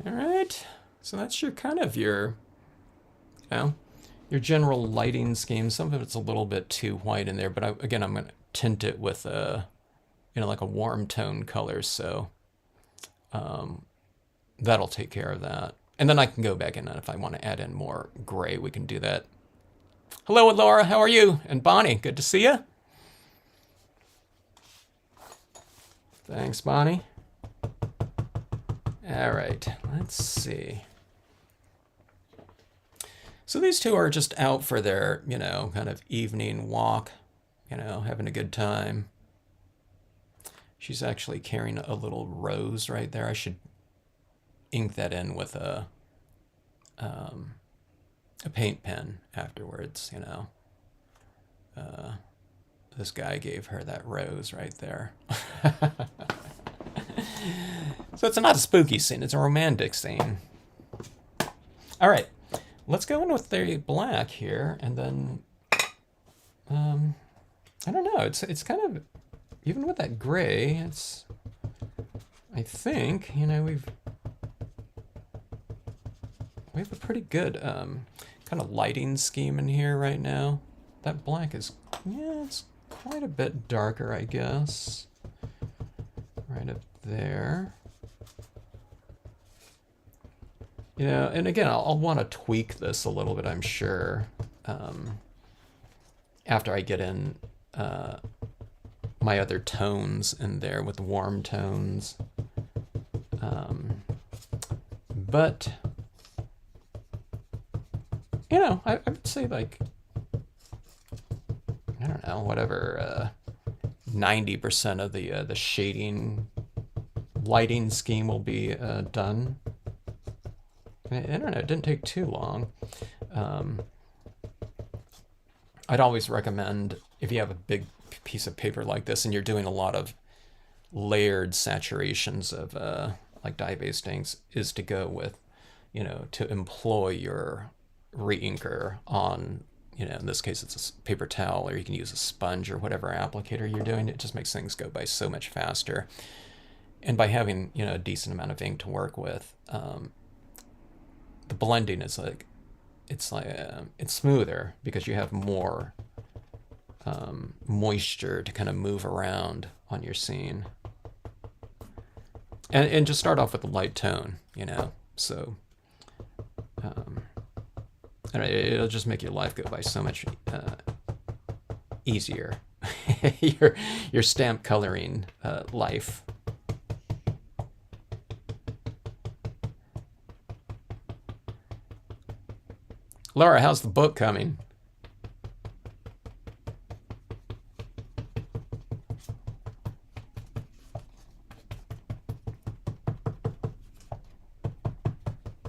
All right, so that's your kind of your, you know, your general lighting scheme. Some of it's a little bit too white in there, but again, I'm going to tint it with a, you know, like a warm tone color, so that'll take care of that. And then I can go back in, and if I want to add in more gray, we can do that. Hello, Laura, how are you? And Bonnie, good to see you. Thanks, Bonnie. All right, let's see. So these two are just out for their, you know, kind of evening walk, you know, having a good time. She's actually carrying a little rose right there. I should ink that in with a paint pen afterwards, you know. This guy gave her that rose right there. So it's not a spooky scene, it's a romantic scene. All right, let's go in with the black here, and then, I don't know, it's kind of, even with that gray, it's, I think, you know, we have a pretty good kind of lighting scheme in here right now. That black is, yeah, it's quite a bit darker, I guess. Right up there. You know, and again, I'll want to tweak this a little bit, I'm sure, after I get in my other tones in there with warm tones. But, you know, I would say, like, I don't know, whatever, 90% of the shading lighting scheme will be done. I don't know, it didn't take too long. I'd always recommend, if you have a big piece of paper like this and you're doing a lot of layered saturations of like dye-based inks, is to go with, you know, to employ your re-inker on, you know, in this case it's a paper towel, or you can use a sponge or whatever applicator you're doing. It just makes things go by so much faster. And by having, you know, a decent amount of ink to work with, the blending is like, it's smoother because you have more moisture to kind of move around on your scene. And just start off with a light tone, you know, so and it'll just make your life go by so much easier. your stamp coloring life. Laura, how's the book coming?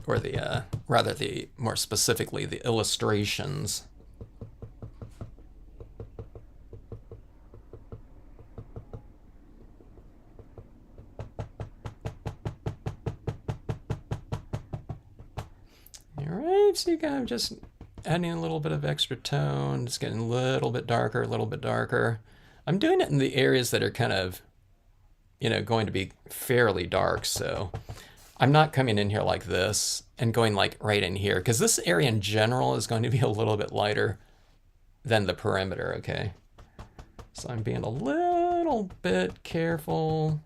Or the, rather the, more specifically, the illustrations. see, kind of just adding a little bit of extra tone. It's getting a little bit darker, a little bit darker. I'm doing it in the areas that are kind of, going to be fairly dark. So I'm not coming in here like this and going like right in here, because this area in general is going to be a little bit lighter than the perimeter, okay? So I'm being a little bit careful.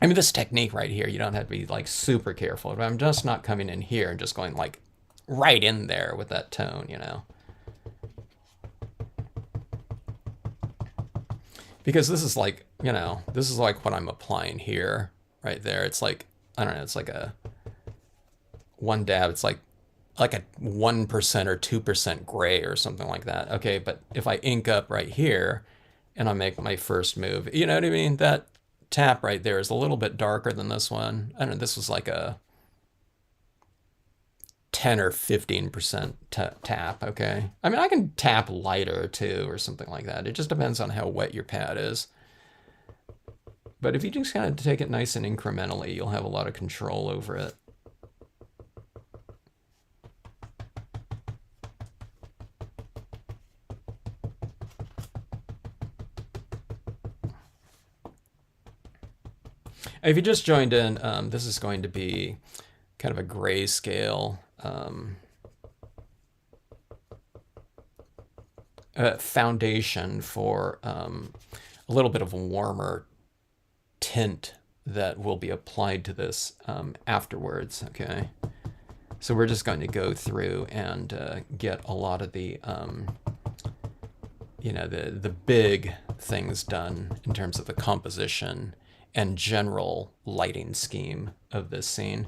I mean, this technique right here, you don't have to be like super careful, but I'm just not coming in here and just going like right in there with that tone, Because this is like, this is like what I'm applying here, right there. It's like, I don't know, it's like a one dab. It's like a 1% or 2% gray or something like that. Okay, but if I ink up right here and I make my first move, you know what I mean? That tap right there is a little bit darker than this one. I don't know, this was like a 10 or 15% tap, okay? I mean, I can tap lighter too or something like that. It just depends on how wet your pad is. But if you just kind of take it nice and incrementally, you'll have a lot of control over it. If you just joined in, this is going to be kind of a grayscale foundation for a little bit of a warmer tint that will be applied to this afterwards, okay? So we're just going to go through and get a lot of the, the big things done in terms of the composition and general lighting scheme of this scene.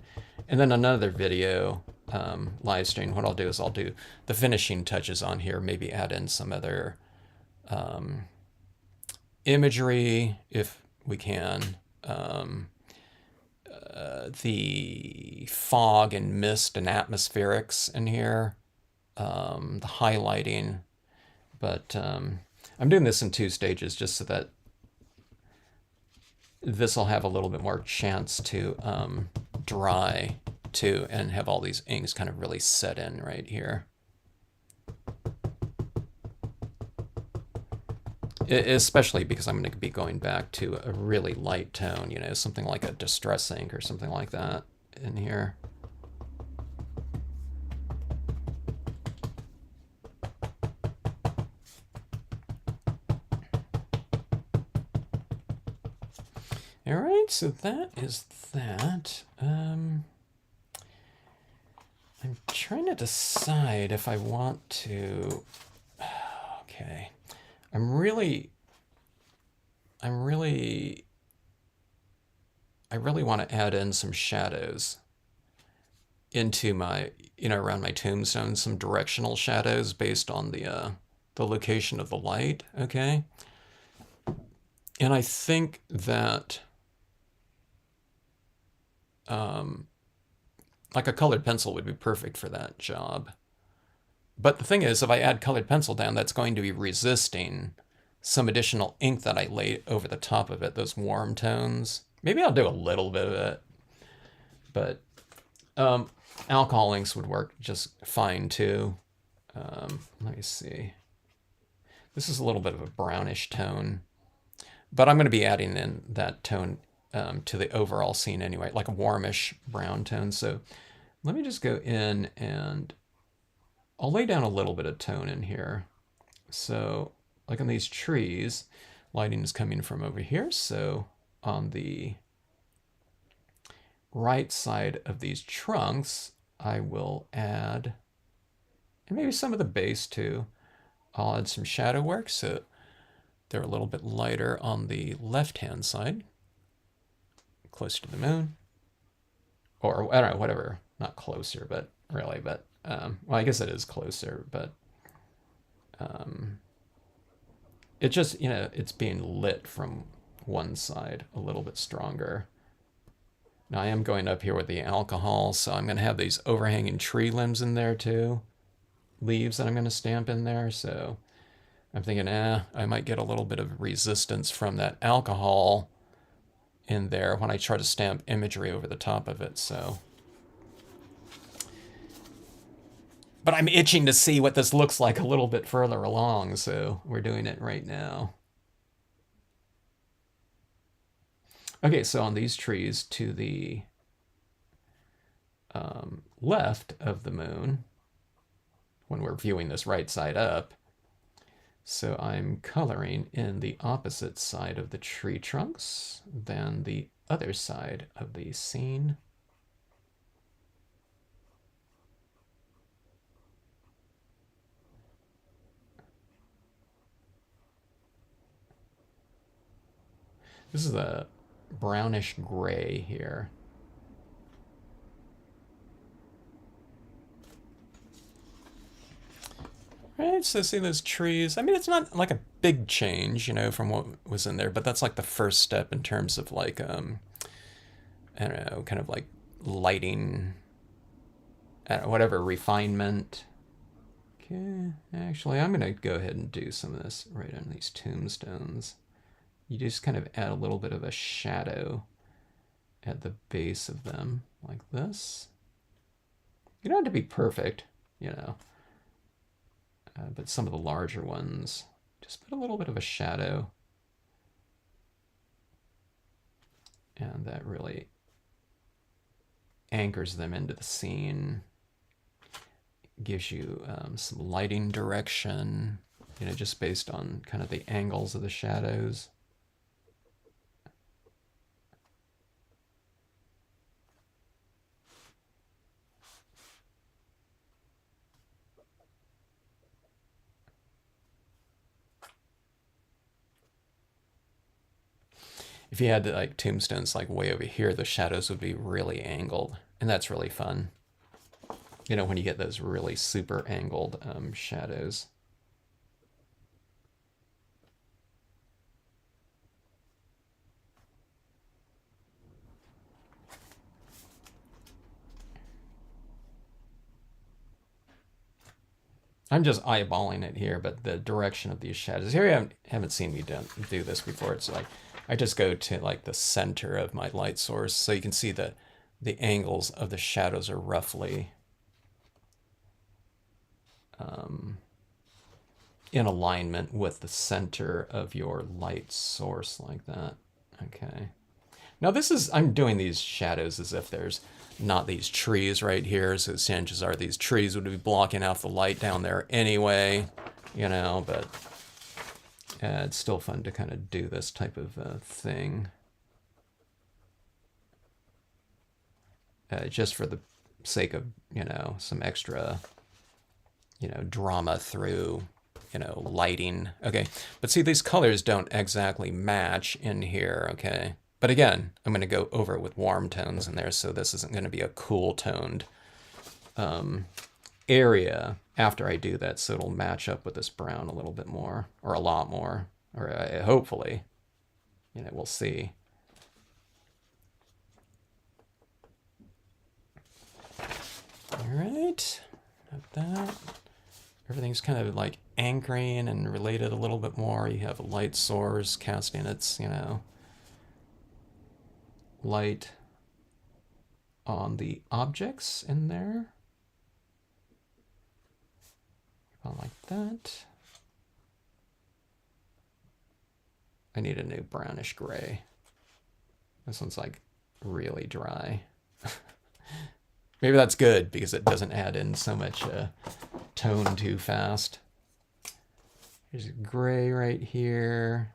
And then another video live stream, what I'll do is I'll do the finishing touches on here, maybe add in some other imagery if we can, the fog and mist and atmospherics in here, the highlighting. But I'm doing this in 2 stages just so that this will have a little bit more chance to dry too and have all these inks kind of really set in right here. Especially because I'm going to be going back to a really light tone, something like a distress ink or something like that in here. All right, so that is that. I'm trying to decide if I want to. Okay, I really want to add in some shadows into my, around my tombstone, some directional shadows based on the location of the light. Okay, and I think that. Like a colored pencil would be perfect for that job. But the thing is, if I add colored pencil down, that's going to be resisting some additional ink that I lay over the top of it, those warm tones. Maybe I'll do a little bit of it, but alcohol inks would work just fine too. Let me see. This is a little bit of a brownish tone, but I'm going to be adding in that tone to the overall scene anyway, like a warmish brown tone. So let me just go in and I'll lay down a little bit of tone in here. So like on these trees, lighting is coming from over here. So on the right side of these trunks, I will add, and maybe some of the base too, I'll add some shadow work so they're a little bit lighter on the left-hand side, closer to the moon, or I don't know, whatever, not closer, but really, but, well, I guess it is closer, but it just, it's being lit from one side a little bit stronger. Now I am going up here with the alcohol, so I'm going to have these overhanging tree limbs in there too, leaves that I'm going to stamp in there, so I'm thinking, I might get a little bit of resistance from that alcohol in there when I try to stamp imagery over the top of it. So But I'm itching to see what this looks like a little bit further along, so we're doing it right now. Okay, so on these trees to the left of the moon, when we're viewing this right side up, so I'm coloring in the opposite side of the tree trunks than the other side of the scene. This is a brownish gray here. Right, so see those trees. I mean, it's not like a big change, you know, from what was in there, but that's like the first step in terms of like, I don't know, kind of like lighting, whatever, refinement. Okay, actually, I'm gonna go ahead and do some of this right on these tombstones. You just kind of add a little bit of a shadow at the base of them, like this. You don't have to be perfect, you know. But some of the larger ones, just put a little bit of a shadow. And that really anchors them into the scene, gives you some lighting direction, you know, just based on kind of the angles of the shadows. If you had like tombstones like way over here, the shadows would be really angled, and that's really fun. You know, when you get those really super angled shadows. I'm just eyeballing it here, but the direction of these shadows here, you haven't seen me do this before. It's like I just go to like the center of my light source, so you can see that the angles of the shadows are roughly in alignment with the center of your light source, like that. Okay. Now this is, I'm doing these shadows as if there's not these trees right here, so chances are these trees would be blocking out the light down there anyway, you know, but it's still fun to kind of do this type of thing. Just for the sake of, you know, some extra, you know, drama through, you know, lighting. Okay, but see, these colors don't exactly match in here, okay? But again, I'm going to go over it with warm tones in there, so this isn't going to be a cool toned area after I do that, so it'll match up with this brown a little bit more, or a lot more, or hopefully, you know, we'll see. All right, like that. Everything's kind of like anchoring and related a little bit more. You have a light source casting its, you know, light on the objects in there. Like that. I need a new brownish gray. This one's like really dry. Maybe that's good because it doesn't add in so much tone too fast. There's gray right here.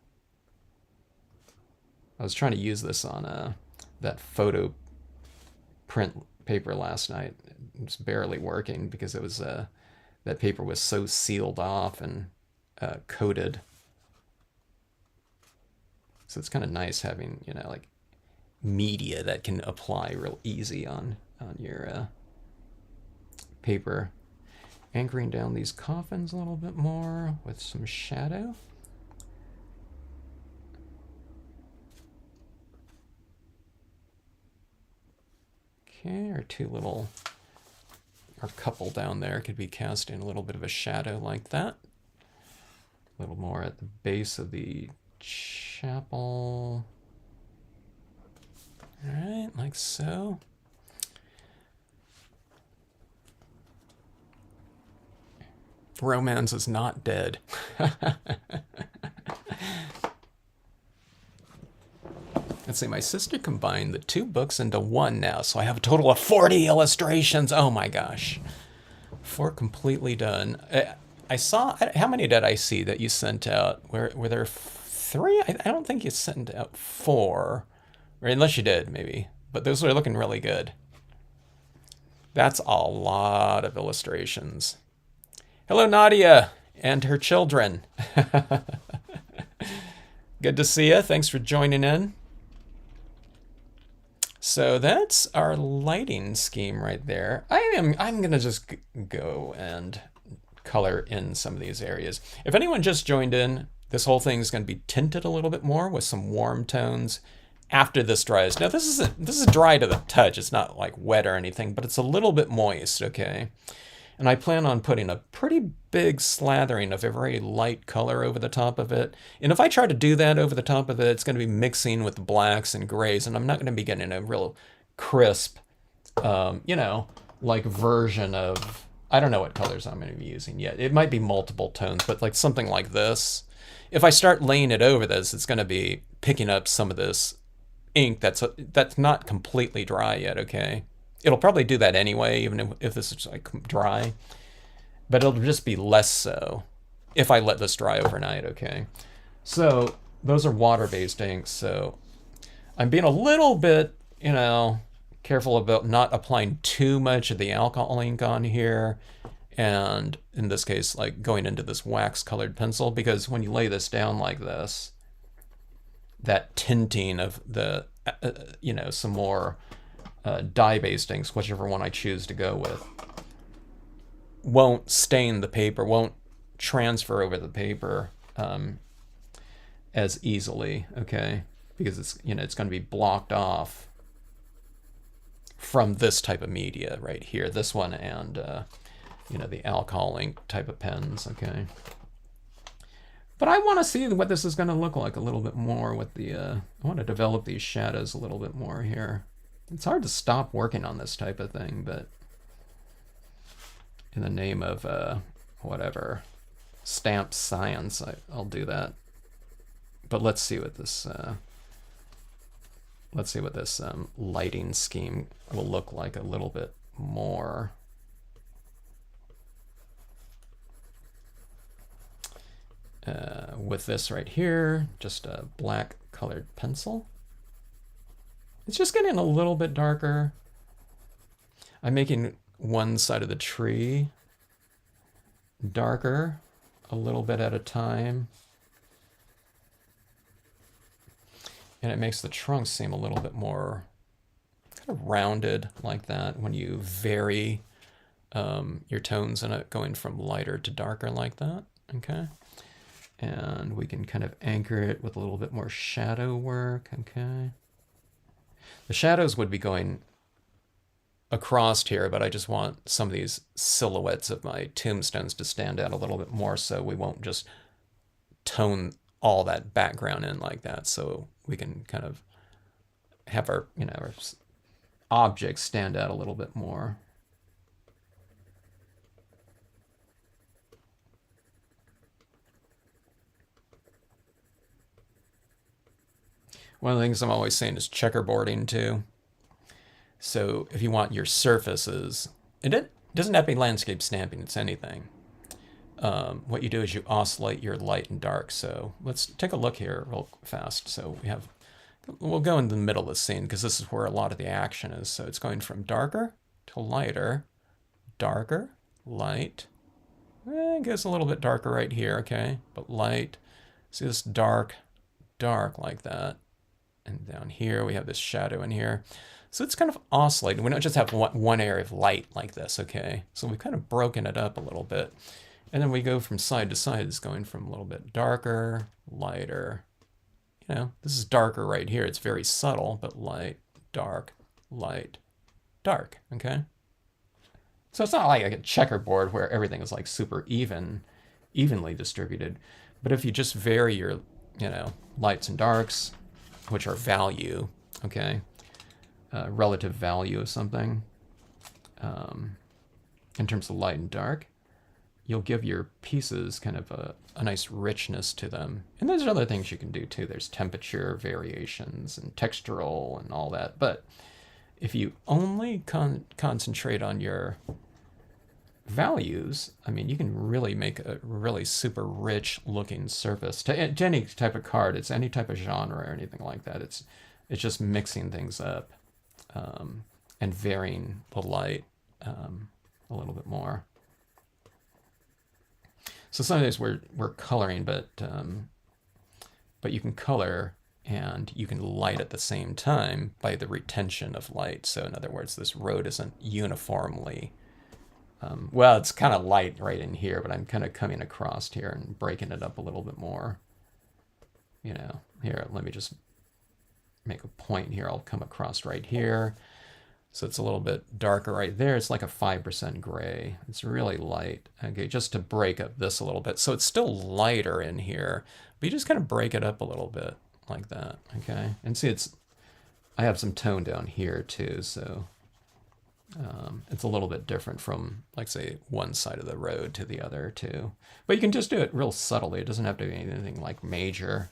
I was trying to use this on that photo print paper last night. It was barely working because it was that paper was so sealed off and coated. So it's kind of nice having, you know, like media that can apply real easy on your paper. Anchoring down these coffins a little bit more with some shadow. Okay, our two little, our couple down there could be casting a little bit of a shadow like that. A little more at the base of the chapel. All right, like so. Romance is not dead. Let's see, my sister combined the 2 books into one now, so I have a total of 40 illustrations. Oh my gosh. 4 completely done. I saw, how many did I see that you sent out? Were there 3? I don't think you sent out 4, or unless you did, maybe. But those are looking really good. That's a lot of illustrations. Hello, Nadia and her children. Good to see you. Thanks for joining in. So that's our lighting scheme right there. I'm gonna just go and color in some of these areas. If anyone just joined in, this whole thing is going to be tinted a little bit more with some warm tones after this dries. Now this is dry to the touch. It's not like wet or anything, but it's a little bit moist, okay? And I plan on putting a pretty big slathering of a very light color over the top of it. And if I try to do that over the top of it, it's going to be mixing with blacks and grays, and I'm not going to be getting a real crisp, you know, like version of, I don't know what colors I'm going to be using yet. It might be multiple tones, but like something like this. If I start laying it over this, it's going to be picking up some of this ink that's not completely dry yet, okay? It'll probably do that anyway, even if this is like dry, but it'll just be less so if I let this dry overnight, okay? So those are water-based inks, so I'm being a little bit, you know, careful about not applying too much of the alcohol ink on here, and in this case, like going into this wax-colored pencil, because when you lay this down like this, that tinting of the, you know, some more dye-based inks, whichever one I choose to go with, won't stain the paper, won't transfer over the paper as easily, okay? Because it's, you know, it's going to be blocked off from this type of media right here, this one, and you know, the alcohol ink type of pens, okay? But I want to see what this is going to look like a little bit more with the, I want to develop these shadows a little bit more here. It's hard to stop working on this type of thing, but in the name of whatever, stamp science, I'll do that. But let's see what this lighting scheme will look like a little bit more. With this right here, just a black colored pencil. It's just getting a little bit darker. I'm making one side of the tree darker a little bit at a time. And it makes the trunk seem a little bit more kind of rounded like that when you vary your tones in it, going from lighter to darker like that, okay? And we can kind of anchor it with a little bit more shadow work, okay? The shadows would be going across here, but I just want some of these silhouettes of my tombstones to stand out a little bit more, so we won't just tone all that background in like that, so we can kind of have our, you know, our objects stand out a little bit more. One of the things I'm always saying is checkerboarding too. So if you want your surfaces, it doesn't have to be landscape stamping, it's anything. What you do is you oscillate your light and dark. So let's take a look here real fast. So we'll go in the middle of the scene because this is where a lot of the action is. So it's going from darker to lighter, darker, light. It goes a little bit darker right here, okay? But light. See this dark, dark like that. And down here we have this shadow in here. So it's kind of oscillating. We don't just have one area of light like this, okay? So we've kind of broken it up a little bit. And then we go from side to side. It's going from a little bit darker, lighter. You know, this is darker right here. It's very subtle, but light, dark, dark, okay? So it's not like a checkerboard where everything is like super evenly distributed. But if you just vary your, you know, lights and darks, which are value, okay? Relative value of something in terms of light and dark. you'll give your pieces kind of a nice richness to them. And there's other things you can do too. There's temperature variations and textural and all that. But if you only concentrate on your values, I mean, you can really make a really super rich looking surface to any type of card. It's any type of genre or anything like that. It's just mixing things up and varying the light a little bit more. So sometimes we're coloring, but you can color and you can light at the same time by the retention of light. So in other words, this road isn't uniformly, well, it's kind of light right in here, but I'm kind of coming across here and breaking it up a little bit more. You know, here, let me just make a point here. I'll come across right here. So it's a little bit darker right there. It's like a 5% gray. It's really light. Okay, just to break up this a little bit. So it's still lighter in here, but you just kind of break it up a little bit like that. Okay, and see, I have some tone down here too, so it's a little bit different from, like, say, one side of the road to the other too. But you can just do it real subtly. It doesn't have to be anything like major.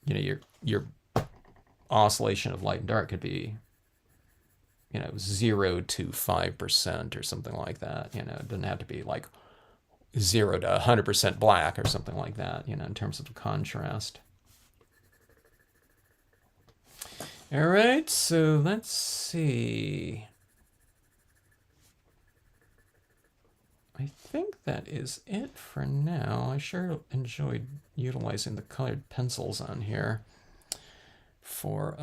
You know, your oscillation of light and dark could be, you know, 0 to 5% or something like that. You know, it doesn't have to be like 0 to 100% black or something like that, you know, in terms of contrast. All right, so let's see. I think that is it for now. I sure enjoyed utilizing the colored pencils on here for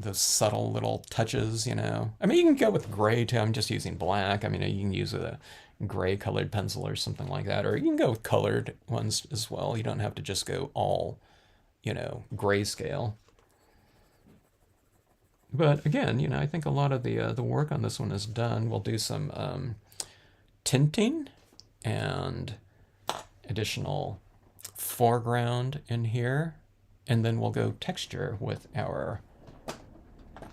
those subtle little touches, you know. I mean, you can go with gray too. I'm just using black. I mean, you can use a gray colored pencil or something like that, or you can go with colored ones as well. You don't have to just go all, you know, grayscale. But again, you know, I think a lot of the work on this one is done. We'll do some tinting and additional foreground in here. And then we'll go texture with our,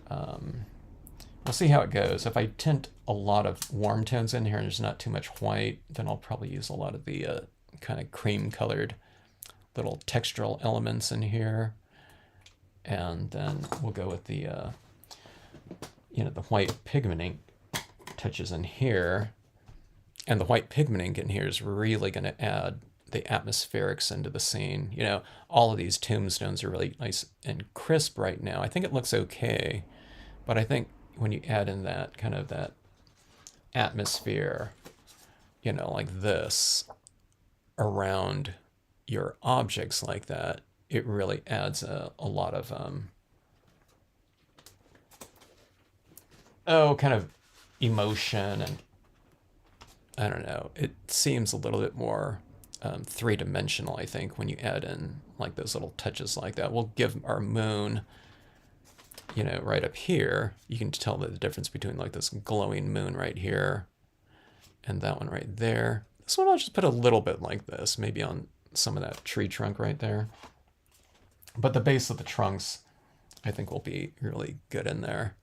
we'll see how it goes. If I tint a lot of warm tones in here and there's not too much white, then I'll probably use a lot of the kind of cream colored little textural elements in here. And then we'll go with the, you know, the white pigment ink touches in here. And the white pigment ink in here is really going to add the atmospherics into the scene. You know, all of these tombstones are really nice and crisp right now. I think it looks okay, but I think when you add in that kind of that atmosphere, you know, like this around your objects like that, it really adds a lot of kind of emotion, and I don't know, it seems a little bit more three-dimensional, I think, when you add in like those little touches like that. We'll give our moon, you know, right up here. You can tell the difference between like this glowing moon right here and that one right there. This one I'll just put a little bit like this, maybe on some of that tree trunk right there. But the base of the trunks, I think, will be really good in there.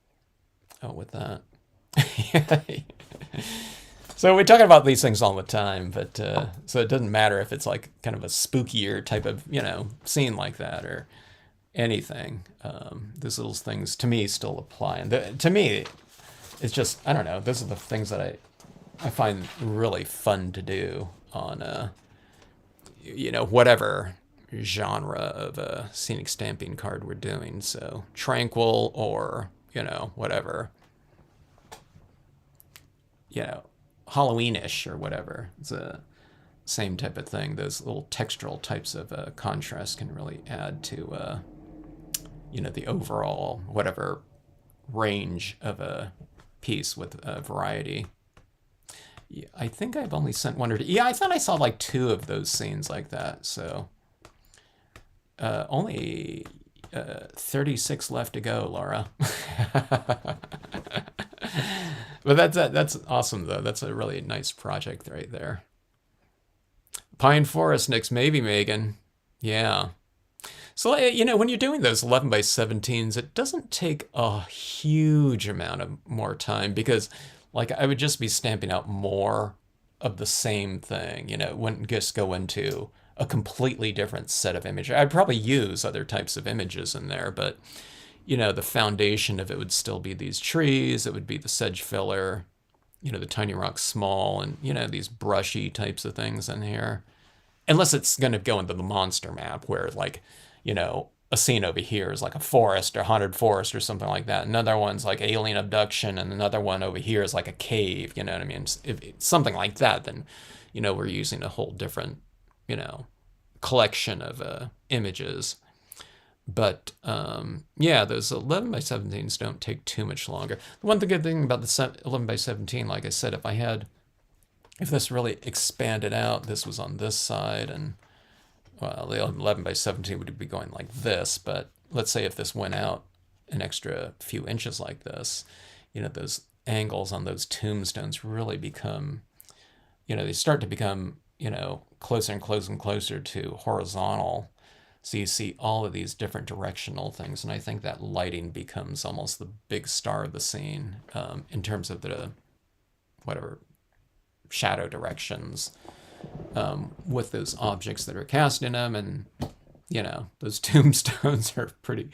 Oh, with that. So we're talking about these things all the time, but so it doesn't matter if it's like kind of a spookier type of, you know, scene like that or anything. These little things to me still apply, and to me, it's just, I don't know. Those are the things that I find really fun to do on you know, whatever genre of a scenic stamping card we're doing. So tranquil or, you know, whatever, you know, Halloweenish or whatever. It's a same type of thing. Those little textural types of contrast can really add to, you know, the overall whatever range of a piece with variety. Yeah, I think I've only sent one or two. Yeah, I thought I saw like 2 of those scenes like that. So only 36 left to go, Laura. But that's awesome, though. That's a really nice project right there. Pine Forest next, maybe, Megan. Yeah. So, you know, when you're doing those 11 by 17s, it doesn't take a huge amount of more time because Like I would just be stamping out more of the same thing. You know, it wouldn't just go into a completely different set of images. I'd probably use other types of images in there, but you know, the foundation of it would still be these trees. It would be the sedge filler, you know, the tiny rock small, and you know, these brushy types of things in here. Unless it's going to go into the monster map where, like, you know, a scene over here is like a forest or haunted forest or something like that. Another one's like alien abduction, and another one over here is like a cave. You know what I mean? If it's something like that, then, you know, we're using a whole different, you know, collection of images. But yeah, those 11 by 17s don't take too much longer. The one good thing about the 11 by 17, like I said, if this really expanded out, this was on this side, and well, the 11 by 17 would be going like this, but let's say if this went out an extra few inches like this, you know, those angles on those tombstones really become, you know, they start to become, you know, closer and closer and closer to horizontal. So you see all of these different directional things, and I think that lighting becomes almost the big star of the scene in terms of the, whatever, shadow directions with those objects that are cast in them. And you know, those tombstones are a pretty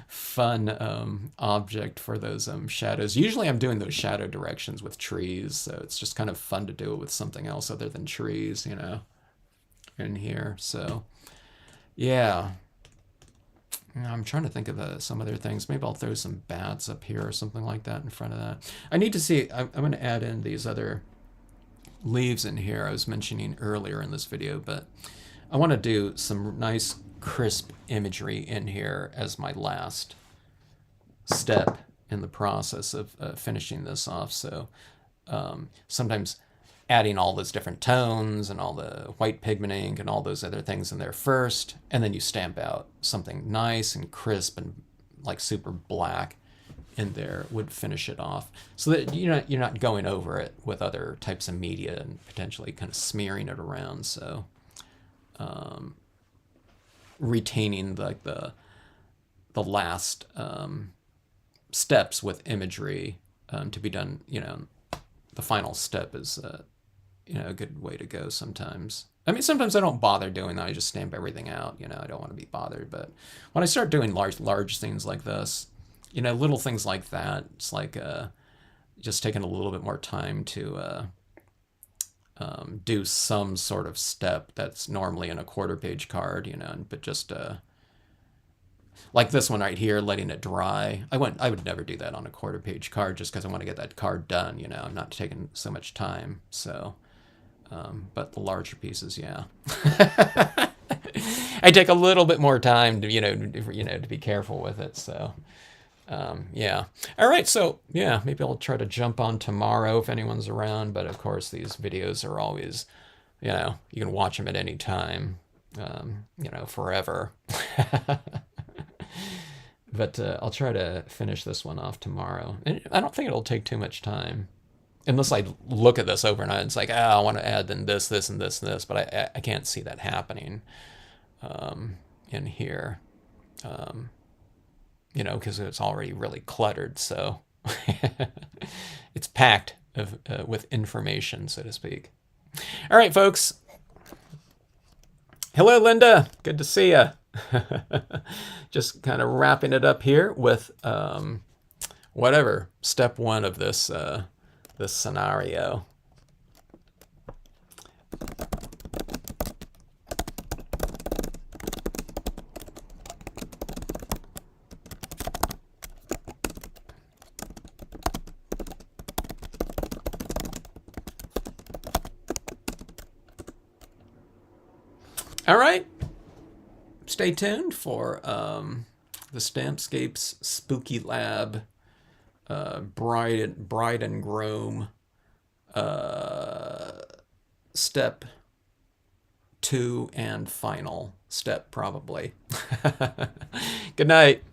fun object for those shadows. Usually I'm doing those shadow directions with trees, so it's just kind of fun to do it with something else other than trees, you know, in here. So yeah, I'm trying to think of some other things. Maybe I'll throw some bats up here or something like that in front of that. I need to see, I'm going to add in these other leaves in here I was mentioning earlier in this video, but I want to do some nice crisp imagery in here as my last step in the process of finishing this off. So sometimes adding all those different tones and all the white pigment ink and all those other things in there first, and then you stamp out something nice and crisp and like super black in there would finish it off, so that you're not going over it with other types of media and potentially kind of smearing it around. So retaining like the last steps with imagery to be done, you know, the final step is you know, a good way to go sometimes. I mean, sometimes I don't bother doing that. I just stamp everything out. You know, I don't want to be bothered. But when I start doing large things like this, you know, little things like that, it's like just taking a little bit more time to do some sort of step that's normally in a quarter-page card, you know, but just like this one right here, letting it dry. I would never do that on a quarter-page card just because I want to get that card done, you know. I'm not taking so much time, so. But the larger pieces, yeah. I take a little bit more time to, to be careful with it, so. Yeah. All right, so yeah, maybe I'll try to jump on tomorrow if anyone's around, but of course these videos are always, you know, you can watch them at any time, you know, forever. But I'll try to finish this one off tomorrow. And I don't think it'll take too much time. Unless I look at this overnight, it's like, I want to add then this, this, and this, and this, but I can't see that happening in here. You know, because it's already really cluttered, so it's packed with information, so to speak. All right, folks. Hello, Linda. Good to see you. Just kind of wrapping it up here with whatever step one of this this scenario. All right, stay tuned for the Stampscapes Spooky Lab bride and groom step 2 and final step, probably. Good night.